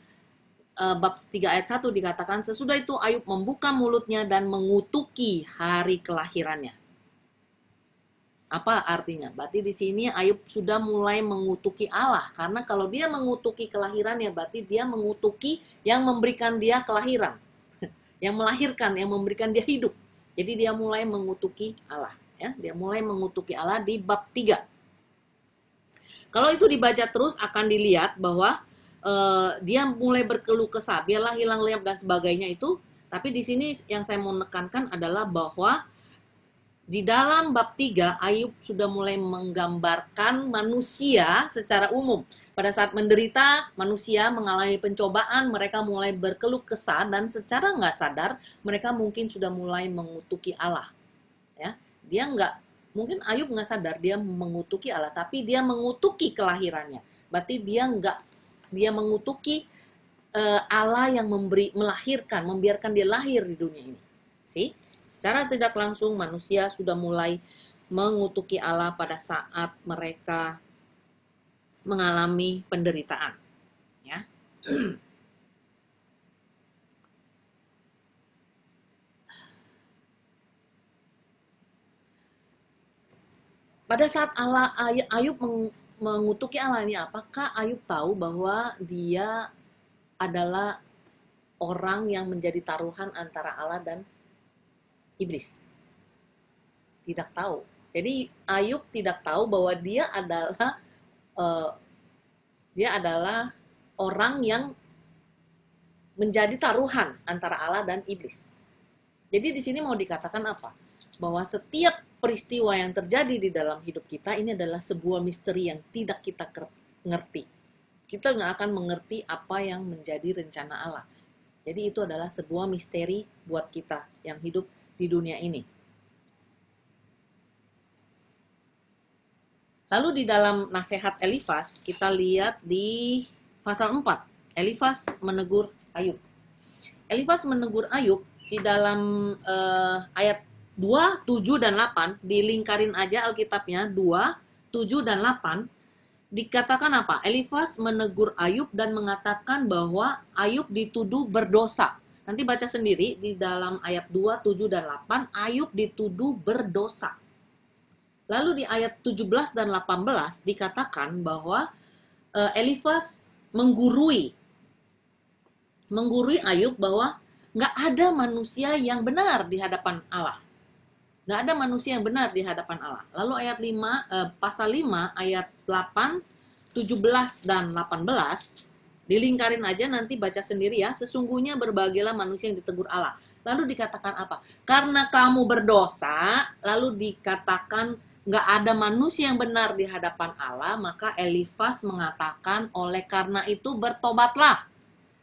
bab 3 ayat 1 dikatakan, sesudah itu Ayub membuka mulutnya dan mengutuki hari kelahirannya. Apa artinya? Berarti di sini Ayub sudah mulai mengutuki Allah, karena kalau dia mengutuki kelahirannya berarti dia mengutuki yang memberikan dia kelahiran, yang melahirkan, yang memberikan dia hidup. Jadi dia mulai mengutuki Allah, ya. Dia mulai mengutuki Allah di bab 3. Kalau itu dibaca terus akan dilihat bahwa dia mulai berkeluh kesah, biarlah hilang lenyap dan sebagainya itu. Tapi di sini yang saya mau menekankan adalah bahwa di dalam bab 3 Ayub sudah mulai menggambarkan manusia secara umum. Pada saat menderita, manusia mengalami pencobaan, mereka mulai berkeluh kesah dan secara nggak sadar mereka mungkin sudah mulai mengutuki Allah. Ya, mungkin Ayub nggak sadar dia mengutuki Allah, tapi dia mengutuki kelahirannya. Berarti dia mengutuki Allah yang melahirkan, membiarkan dia lahir di dunia ini. Secara tidak langsung manusia sudah mulai mengutuki Allah pada saat mereka mengalami penderitaan. Ya. Pada saat Ayub mengutuki Allah ini, apakah Ayub tahu bahwa dia adalah orang yang menjadi taruhan antara Allah dan iblis? Tidak tahu. Jadi Ayub tidak tahu bahwa dia adalah orang yang menjadi taruhan antara Allah dan iblis. Jadi di sini mau dikatakan apa? Bahwa setiap peristiwa yang terjadi di dalam hidup kita ini adalah sebuah misteri yang tidak kita ngerti. Kita nggak akan mengerti apa yang menjadi rencana Allah. Jadi itu adalah sebuah misteri buat kita yang hidup di dunia ini. Lalu di dalam nasihat Elifas, kita lihat di pasal 4, Elifas menegur Ayub. Elifas menegur Ayub di dalam ayat 2, 7, dan 8, dilingkarin aja Alkitabnya, 2, 7, dan 8, dikatakan apa? Elifas menegur Ayub dan mengatakan bahwa Ayub dituduh berdosa. Nanti baca sendiri di dalam ayat 2, 7, dan 8, Ayub dituduh berdosa. Lalu di ayat 17 dan 18 dikatakan bahwa Elifas menggurui Ayub bahwa nggak ada manusia yang benar di hadapan Allah. Nggak ada manusia yang benar di hadapan Allah. Lalu ayat 5, pasal 5, ayat 8, 17, dan 18, dilingkarin aja, nanti baca sendiri ya. Sesungguhnya berbahagialah manusia yang ditegur Allah. Lalu dikatakan apa? Karena kamu berdosa, lalu dikatakan nggak ada manusia yang benar di hadapan Allah, maka Elifas mengatakan oleh karena itu bertobatlah.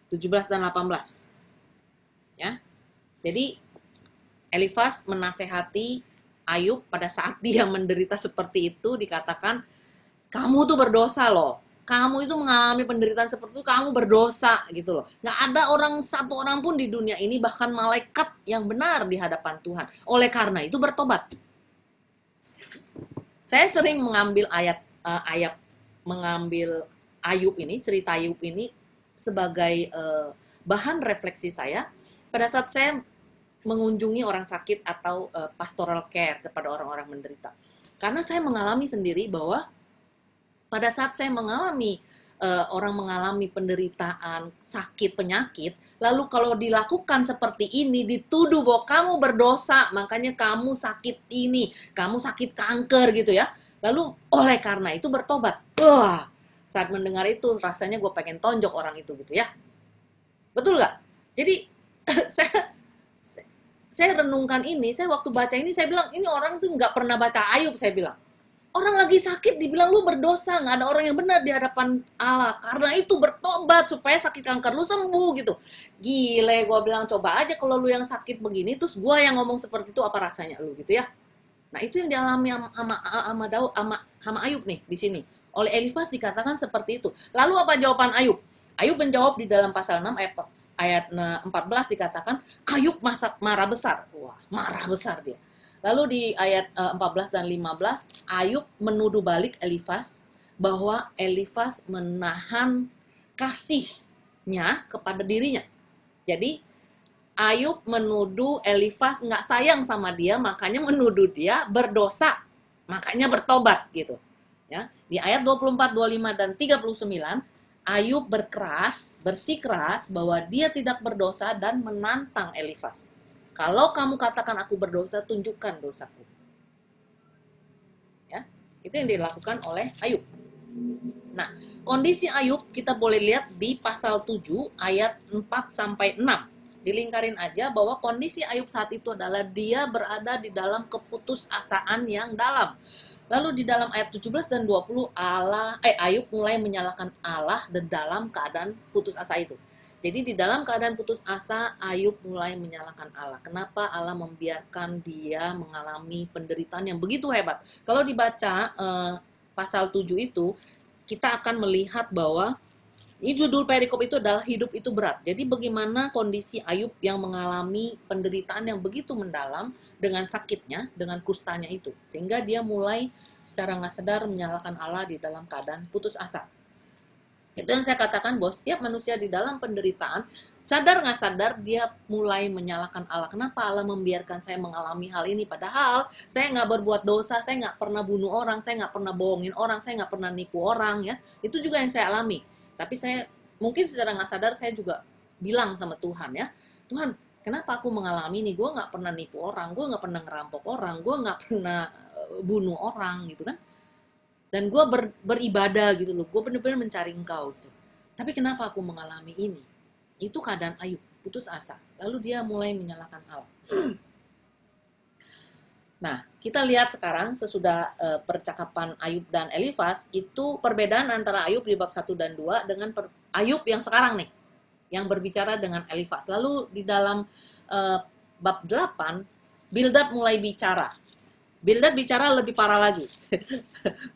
17 dan 18. Ya. Jadi Elifas menasehati Ayub pada saat dia menderita seperti itu, dikatakan kamu tuh berdosa loh. Kamu itu mengalami penderitaan seperti itu, kamu berdosa gitu loh. Nggak ada satu orang pun di dunia ini, bahkan malaikat yang benar di hadapan Tuhan. Oleh karena itu bertobat. Saya sering mengambil mengambil Ayub ini, cerita Ayub ini sebagai bahan refleksi saya pada saat saya mengunjungi orang sakit atau pastoral care kepada orang-orang menderita. Karena saya mengalami sendiri bahwa pada saat saya mengalami orang mengalami penderitaan, sakit, penyakit, lalu kalau dilakukan seperti ini, dituduh bahwa kamu berdosa, makanya kamu sakit ini, kamu sakit kanker gitu ya. Lalu oleh karena itu bertobat. Wah, saat mendengar itu rasanya gue pengen tonjok orang itu gitu ya. Betul nggak? Jadi saya renungkan ini, saya waktu baca ini saya bilang, ini orang tuh nggak pernah baca Ayub, saya bilang. Orang lagi sakit dibilang lu berdosa, nggak ada orang yang benar di hadapan Allah. Karena itu bertobat supaya sakit kanker lu sembuh gitu. Gile, gue bilang coba aja kalau lu yang sakit begini, terus gue yang ngomong seperti itu, apa rasanya lu gitu ya. Nah itu yang dialami sama Ayub nih di sini. Oleh Elifas dikatakan seperti itu. Lalu apa jawaban Ayub? Ayub menjawab di dalam pasal 6 ayat 14 dikatakan Ayub marah besar. Wah, marah besar dia. Lalu di ayat 14 dan 15, Ayub menuduh balik Elifas bahwa Elifas menahan kasihnya kepada dirinya. Jadi Ayub menuduh Elifas nggak sayang sama dia, makanya menuduh dia berdosa, makanya bertobat gitu. Ya, di ayat 24, 25 dan 39, Ayub bersikeras bahwa dia tidak berdosa dan menantang Elifas. Kalau kamu katakan aku berdosa, tunjukkan dosaku. Ya, itu yang dilakukan oleh Ayub. Nah, kondisi Ayub kita boleh lihat di pasal 7 ayat 4 sampai 6. Dilingkarin aja bahwa kondisi Ayub saat itu adalah dia berada di dalam keputusasaan yang dalam. Lalu di dalam ayat 17 dan 20 Ayub mulai menyalahkan Allah dan dalam keadaan putus asa itu. Jadi di dalam keadaan putus asa, Ayub mulai menyalahkan Allah. Kenapa Allah membiarkan dia mengalami penderitaan yang begitu hebat? Kalau dibaca pasal 7 itu, kita akan melihat bahwa ini judul perikop itu adalah hidup itu berat. Jadi bagaimana kondisi Ayub yang mengalami penderitaan yang begitu mendalam dengan sakitnya, dengan kustanya itu. Sehingga dia mulai secara nggak sadar menyalahkan Allah di dalam keadaan putus asa. Itu yang saya katakan bahwa setiap manusia di dalam penderitaan, sadar nggak sadar dia mulai menyalahkan Allah. Kenapa Allah membiarkan saya mengalami hal ini? Padahal saya nggak berbuat dosa, saya nggak pernah bunuh orang, saya nggak pernah bohongin orang, saya nggak pernah nipu orang ya. Itu juga yang saya alami. Tapi saya mungkin secara nggak sadar saya juga bilang sama Tuhan ya, Tuhan, kenapa aku mengalami ini? Gue nggak pernah nipu orang, gue nggak pernah ngerampok orang, gue nggak pernah bunuh orang gitu kan. Dan gue beribadah gitu loh, gue benar-benar mencari Engkau gitu. Tapi kenapa aku mengalami ini? Itu keadaan Ayub, putus asa. Lalu dia mulai menyalahkan Allah. Nah, kita lihat sekarang sesudah percakapan Ayub dan Elifas, itu perbedaan antara Ayub di bab 1 dan 2 dengan Ayub yang sekarang nih, yang berbicara dengan Elifas. Lalu di dalam bab 8, Bildad mulai bicara. Bildad bicara lebih parah lagi.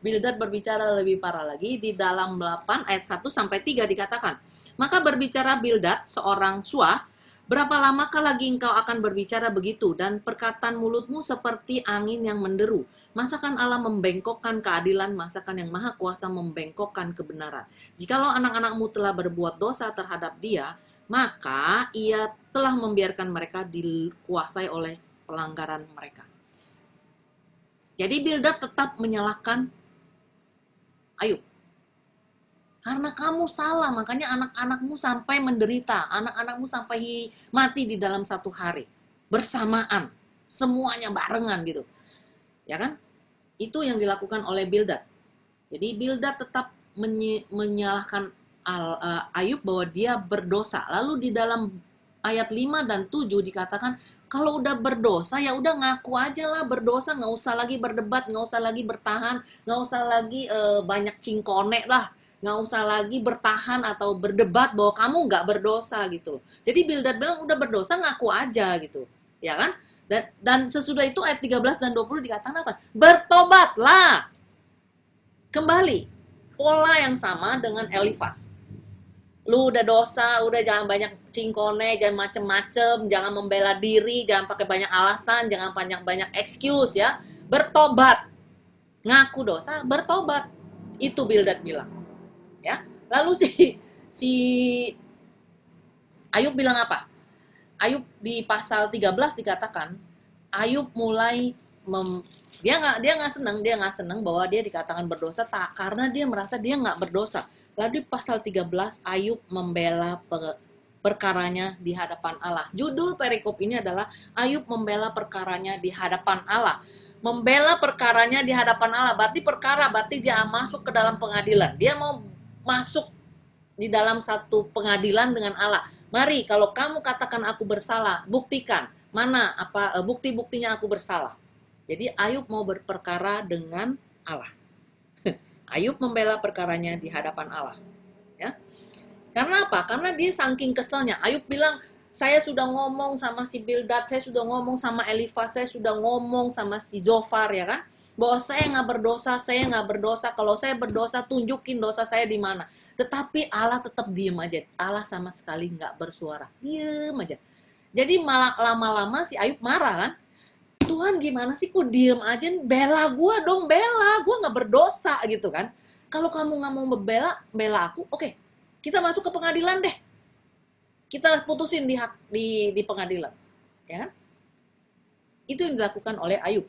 Bildad berbicara lebih parah lagi di dalam 8 ayat 1 sampai 3 dikatakan, maka berbicara Bildad seorang Suah, berapa lamakah lagi engkau akan berbicara begitu dan perkataan mulutmu seperti angin yang menderu? Masakan Allah membengkokkan keadilan, masakan yang maha kuasa membengkokkan kebenaran. Jikalau anak-anakmu telah berbuat dosa terhadap dia, maka ia telah membiarkan mereka dikuasai oleh pelanggaran mereka. Jadi Bildad tetap menyalahkan Ayub. Karena kamu salah, makanya anak-anakmu sampai menderita, anak-anakmu sampai mati di dalam satu hari. Bersamaan, semuanya barengan gitu. Ya kan? Itu yang dilakukan oleh Bildad. Jadi Bildad tetap menyalahkan Ayub bahwa dia berdosa. Lalu di dalam ayat 5 dan 7 dikatakan, kalau udah berdosa ya udah ngaku aja lah berdosa, nggak usah lagi berdebat, nggak usah lagi bertahan, nggak usah lagi banyak cingkonek lah, nggak usah lagi bertahan atau berdebat bahwa kamu nggak berdosa gitu. Jadi Bildad bilang udah berdosa ngaku aja gitu, ya kan? Dan sesudah itu ayat 13 dan 20 dikatakan apa? Bertobatlah. Kembali pola yang sama dengan Elifas. Lu udah dosa, udah jangan banyak cingkone, jangan macem-macem, jangan membela diri, jangan pakai banyak alasan, jangan banyak-banyak excuse ya. Bertobat. Ngaku dosa, bertobat. Itu Bildad bilang. Ya. Lalu si Ayub bilang apa? Ayub di pasal 13 dikatakan, Ayub mulai dia nggak senang bahwa dia dikatakan berdosa karena dia merasa dia nggak berdosa. Lalu di pasal 13 Ayub membela perkaranya di hadapan Allah. Judul perikop ini adalah Ayub membela perkaranya di hadapan Allah. Membela perkaranya di hadapan Allah berarti dia masuk ke dalam pengadilan. Dia mau masuk di dalam satu pengadilan dengan Allah. Mari kalau kamu katakan aku bersalah, buktikan mana bukti-buktinya aku bersalah. Jadi Ayub mau berperkara dengan Allah. Ayub membela perkaranya di hadapan Allah. Ya. Karena apa? Karena dia saking keselnya. Ayub bilang, saya sudah ngomong sama si Bildad, saya sudah ngomong sama Elifas, saya sudah ngomong sama si Zofar, ya kan? Bahwa saya nggak berdosa. Kalau saya berdosa, tunjukin dosa saya di mana. Tetapi Allah tetap diem aja. Allah sama sekali nggak bersuara. Diem aja. Jadi malah lama-lama si Ayub marah kan? Tuhan gimana sih kok diem aja, bela gue dong, gue nggak berdosa gitu kan. Kalau kamu nggak mau bela aku, oke, kita masuk ke pengadilan deh, kita putusin di pengadilan, ya kan? Itu yang dilakukan oleh Ayub.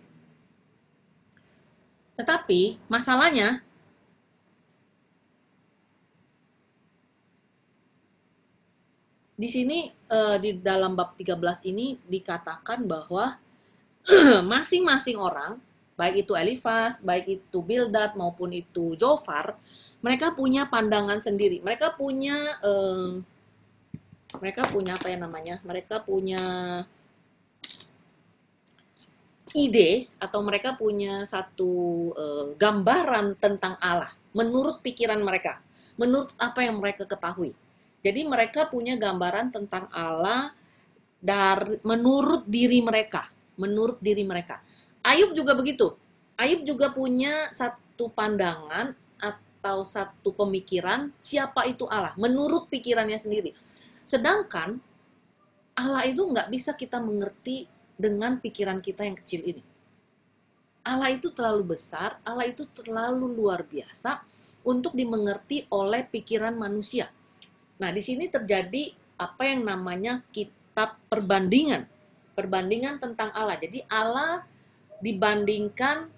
Tetapi masalahnya di sini di dalam bab 13 ini dikatakan bahwa masing-masing orang, baik itu Elifas, baik itu Bildad maupun itu Zofar, mereka punya pandangan sendiri. Mereka punya apa ya namanya? Mereka punya ide atau mereka punya satu gambaran tentang Allah menurut pikiran mereka, menurut apa yang mereka ketahui. Jadi mereka punya gambaran tentang Allah menurut diri mereka. Ayub juga begitu. Ayub juga punya satu pandangan atau satu pemikiran siapa itu Allah menurut pikirannya sendiri. Sedangkan Allah itu nggak bisa kita mengerti dengan pikiran kita yang kecil ini. Allah itu terlalu besar, Allah itu terlalu luar biasa untuk dimengerti oleh pikiran manusia. Nah, di sini terjadi apa yang namanya kitab perbandingan tentang Allah. Jadi Allah dibandingkan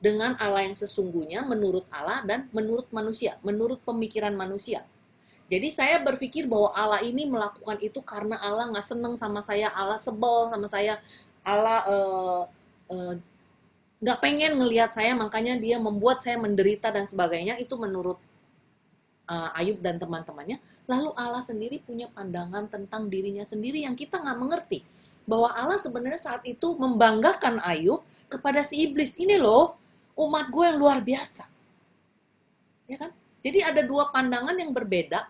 dengan Allah yang sesungguhnya menurut Allah dan menurut manusia, menurut pemikiran manusia. Jadi saya berpikir bahwa Allah ini melakukan itu karena Allah nggak seneng sama saya, Allah sebel sama saya, Allah nggak pengen ngelihat saya, makanya dia membuat saya menderita dan sebagainya. Itu menurut Ayub dan teman-temannya. Lalu Allah sendiri punya pandangan tentang dirinya sendiri yang kita nggak mengerti. Bahwa Allah sebenarnya saat itu membanggakan Ayub kepada si iblis. Ini loh, umat gue yang luar biasa. Ya kan? Jadi ada dua pandangan yang berbeda,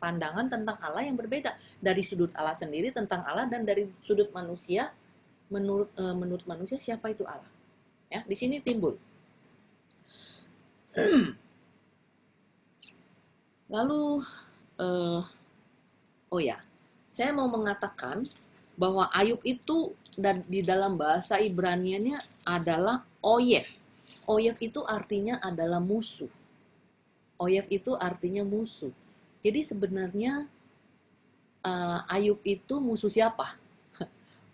pandangan tentang Allah yang berbeda. Dari sudut Allah sendiri tentang Allah dan dari sudut manusia menurut manusia siapa itu Allah? Ya, di sini timbul. Lalu oh ya, saya mau mengatakan bahwa Ayub itu dan di dalam bahasa Ibranianya adalah oyef. Oyef itu artinya adalah musuh. Oyef itu artinya musuh. Jadi sebenarnya Ayub itu musuh siapa?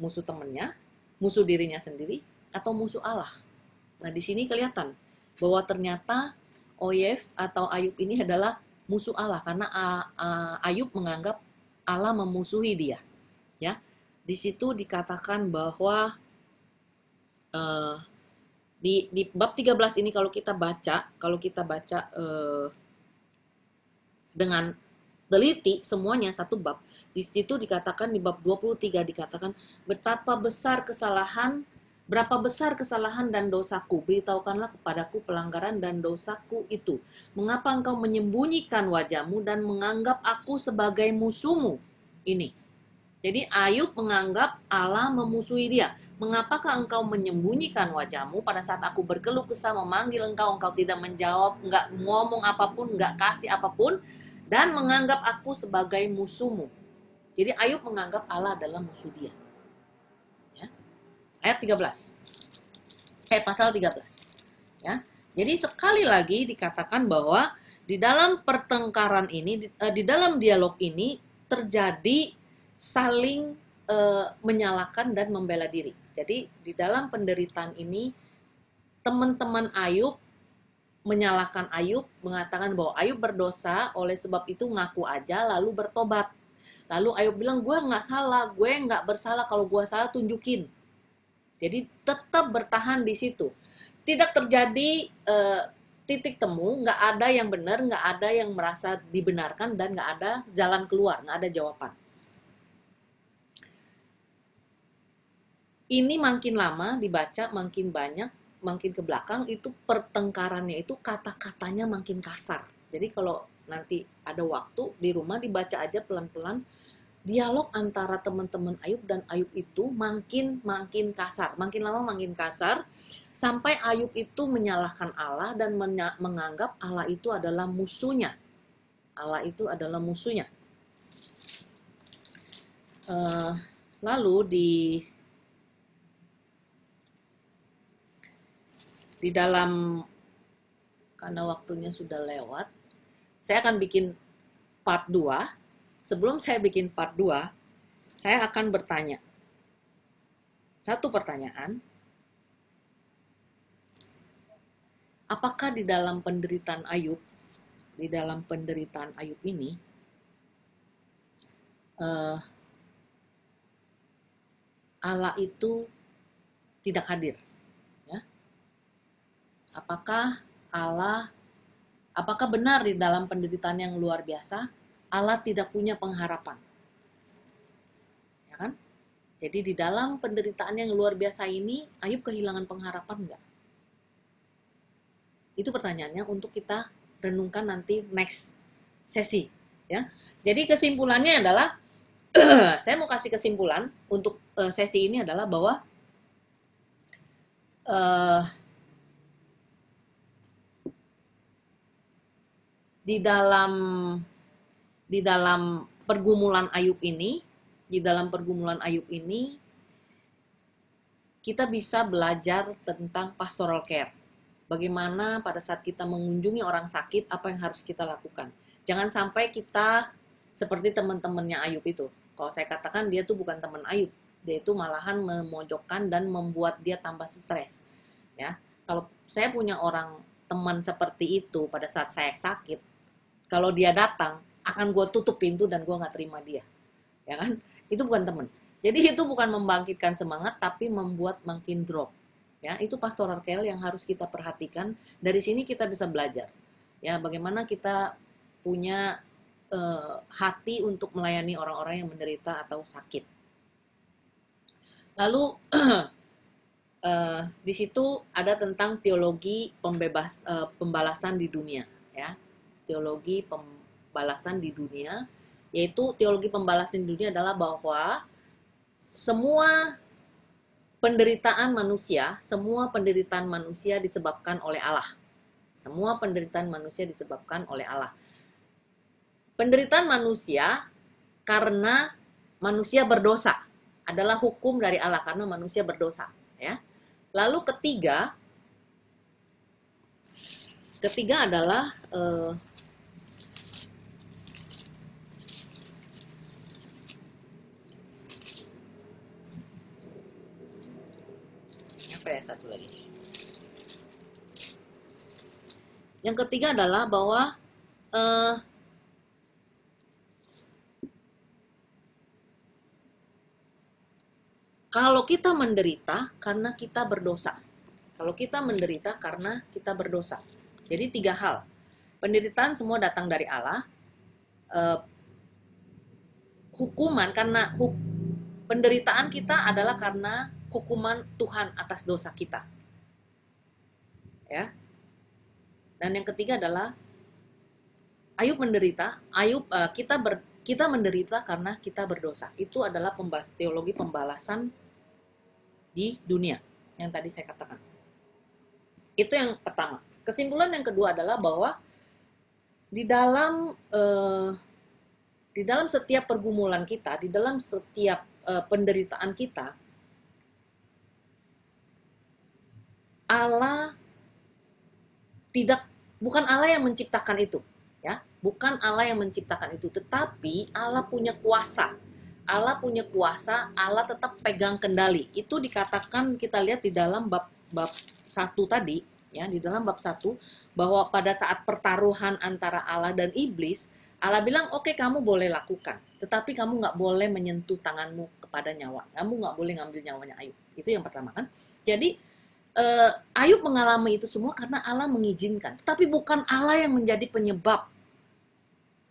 Musuh temannya, musuh dirinya sendiri, atau musuh Allah? Nah, di sini kelihatan bahwa ternyata Oyef atau Ayub ini adalah musuh Allah karena Ayub menganggap Allah memusuhi dia. Ya, di situ dikatakan bahwa di bab 13 ini kalau kita baca dengan teliti semuanya satu bab, di situ dikatakan di bab 23 dikatakan berapa besar kesalahan dan dosaku, beritahukanlah kepadaku pelanggaran dan dosaku itu. Mengapa engkau menyembunyikan wajahmu dan menganggap aku sebagai musuhmu? Ini. Jadi Ayub menganggap Allah memusuhi dia. Mengapakah engkau menyembunyikan wajahmu pada saat aku berkeluh kesah memanggil engkau tidak menjawab, enggak ngomong apapun, enggak kasih apapun, dan menganggap aku sebagai musuhmu. Jadi Ayub menganggap Allah adalah musuh dia. Ya. Ayat 13. Pasal 13. Ya. Jadi sekali lagi dikatakan bahwa di dalam pertengkaran ini, di dalam dialog ini terjadi saling menyalahkan dan membela diri. Jadi di dalam penderitaan ini teman-teman Ayub menyalahkan Ayub, mengatakan bahwa Ayub berdosa, oleh sebab itu ngaku aja lalu bertobat. Lalu Ayub bilang, gue nggak salah, gue nggak bersalah, kalau gue salah tunjukin. Jadi tetap bertahan di situ. Tidak terjadi titik temu, nggak ada yang benar, nggak ada yang merasa dibenarkan, dan nggak ada jalan keluar, nggak ada jawaban. Ini makin lama dibaca, makin banyak, makin ke belakang, itu pertengkarannya itu kata-katanya makin kasar. Jadi kalau nanti ada waktu di rumah dibaca aja pelan-pelan, dialog antara teman-teman Ayub dan Ayub itu makin kasar, makin lama makin kasar, sampai Ayub itu menyalahkan Allah dan menganggap Allah itu adalah musuhnya. Allah itu adalah musuhnya. Lalu di dalam, karena waktunya sudah lewat, saya akan bikin part 2. Sebelum saya bikin part 2, saya akan bertanya satu pertanyaan. Apakah di dalam penderitaan Ayub ini, Allah itu tidak hadir? Ya? Apakah benar di dalam penderitaan yang luar biasa, Allah tidak punya pengharapan? Ya kan? Jadi di dalam penderitaan yang luar biasa ini, Ayub kehilangan pengharapan enggak? Itu pertanyaannya untuk kita renungkan nanti next sesi. Ya. Jadi kesimpulannya adalah, saya mau kasih kesimpulan untuk sesi ini adalah bahwa di dalam pergumulan Ayub ini, kita bisa belajar tentang pastoral care. Bagaimana pada saat kita mengunjungi orang sakit, apa yang harus kita lakukan. Jangan sampai kita seperti teman-temannya Ayub itu. Kalau saya katakan dia tuh bukan teman Ayub, dia itu malahan memojokkan dan membuat dia tambah stres. Ya, kalau saya punya orang teman seperti itu pada saat saya sakit, kalau dia datang, akan gue tutup pintu dan gue nggak terima dia. Ya kan? Itu bukan teman. Jadi itu bukan membangkitkan semangat, tapi membuat makin drop. Ya, itu pastoral care yang harus kita perhatikan. Dari sini kita bisa belajar. Ya, bagaimana kita punya hati untuk melayani orang-orang yang menderita atau sakit. Lalu di situ ada tentang teologi pembalasan di dunia. Ya, teologi pembalasan di dunia, yaitu teologi pembalasan di dunia adalah bahwa semua penderitaan manusia, semua penderitaan manusia disebabkan oleh Allah. Semua penderitaan manusia disebabkan oleh Allah. Penderitaan manusia karena manusia berdosa adalah hukum dari Allah karena manusia berdosa, ya. Lalu ketiga adalah apa ya, satu lagi. Yang ketiga adalah bahwa kalau kita menderita karena kita berdosa. Kalau kita menderita karena kita berdosa. Jadi 3 hal. Penderitaan semua datang dari Allah. Hukuman karena penderitaan kita adalah karena hukuman Tuhan atas dosa kita. Ya. Dan yang ketiga adalah Ayub menderita. Kita menderita karena kita berdosa. Itu adalah teologi pembalasan di dunia yang tadi saya katakan. Itu yang pertama. Kesimpulan yang kedua adalah bahwa di dalam setiap pergumulan kita, di dalam setiap penderitaan kita, Allah bukan Allah yang menciptakan itu, ya, bukan Allah yang menciptakan itu, tetapi Allah punya kuasa. Allah punya kuasa, Allah tetap pegang kendali. Itu dikatakan, kita lihat di dalam bab 1 tadi, ya, di dalam bab 1, bahwa pada saat pertaruhan antara Allah dan iblis, Allah bilang, oke, kamu boleh lakukan, tetapi kamu nggak boleh menyentuh tanganmu kepada nyawa. Kamu nggak boleh ngambil nyawanya Ayub. Itu yang pertama kan. Jadi, Ayub mengalami itu semua karena Allah mengizinkan. Tetapi bukan Allah yang menjadi penyebab.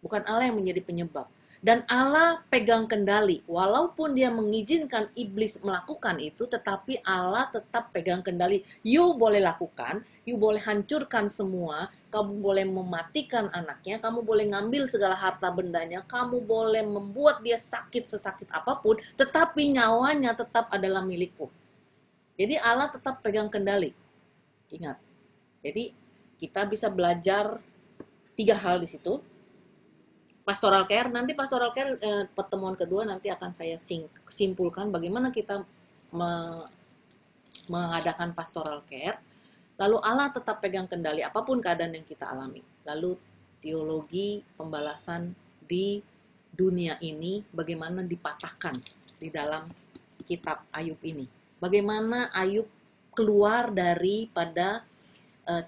Bukan Allah yang menjadi penyebab. Dan Allah pegang kendali. Walaupun dia mengizinkan iblis melakukan itu, tetapi Allah tetap pegang kendali. You boleh lakukan, you boleh hancurkan semua, kamu boleh mematikan anaknya, kamu boleh ngambil segala harta bendanya, kamu boleh membuat dia sakit sesakit apapun, tetapi nyawanya tetap adalah milikku. Jadi Allah tetap pegang kendali. Ingat. Jadi kita bisa belajar 3 hal di situ. Pastoral care, nanti pastoral care pertemuan kedua nanti akan saya simpulkan bagaimana kita mengadakan pastoral care. Lalu Allah tetap pegang kendali apapun keadaan yang kita alami. Lalu teologi pembalasan di dunia ini bagaimana dipatahkan di dalam kitab Ayub ini. Bagaimana Ayub keluar daripada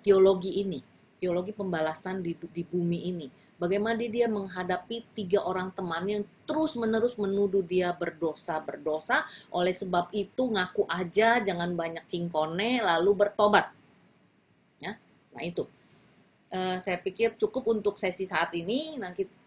teologi ini, teologi pembalasan di bumi ini. Bagaimana dia menghadapi 3 orang teman yang terus-menerus menuduh dia berdosa. Oleh sebab itu ngaku aja, jangan banyak cingkone, lalu bertobat. Ya, nah itu. Saya pikir cukup untuk sesi saat ini.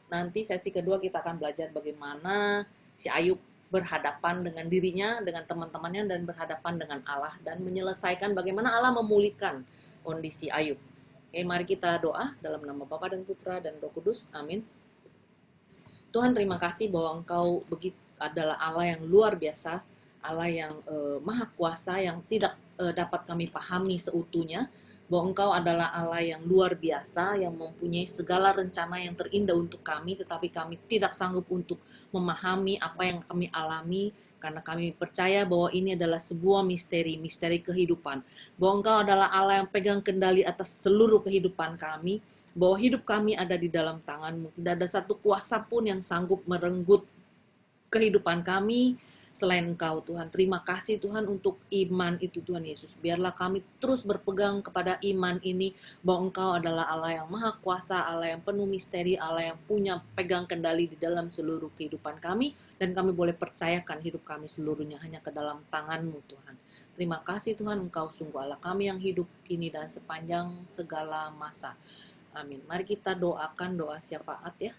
Nanti sesi kedua kita akan belajar bagaimana si Ayub berhadapan dengan dirinya, dengan teman-temannya, dan berhadapan dengan Allah. Dan menyelesaikan bagaimana Allah memulihkan kondisi Ayub. Oke, mari kita doa dalam nama Bapa dan Putra dan Roh Kudus. Amin. Tuhan, terima kasih bahwa Engkau adalah Allah yang luar biasa, Allah yang maha kuasa, yang tidak dapat kami pahami seutuhnya, bahwa Engkau adalah Allah yang luar biasa, yang mempunyai segala rencana yang terindah untuk kami, tetapi kami tidak sanggup untuk memahami apa yang kami alami, karena kami percaya bahwa ini adalah sebuah misteri kehidupan. Bahwa Engkau adalah Allah yang pegang kendali atas seluruh kehidupan kami, bahwa hidup kami ada di dalam tangan-Mu. Tidak ada satu kuasa pun yang sanggup merenggut kehidupan kami selain Engkau, Tuhan. Terima kasih Tuhan untuk iman itu, Tuhan Yesus. Biarlah kami terus berpegang kepada iman ini, bahwa Engkau adalah Allah yang maha kuasa, Allah yang penuh misteri, Allah yang punya pegang kendali di dalam seluruh kehidupan kami, dan kami boleh percayakan hidup kami seluruhnya hanya ke dalam tangan-Mu, Tuhan. Terima kasih Tuhan, Engkau sungguh Allah kami yang hidup kini dan sepanjang segala masa. Amin. Mari kita doakan doa syafaat ya.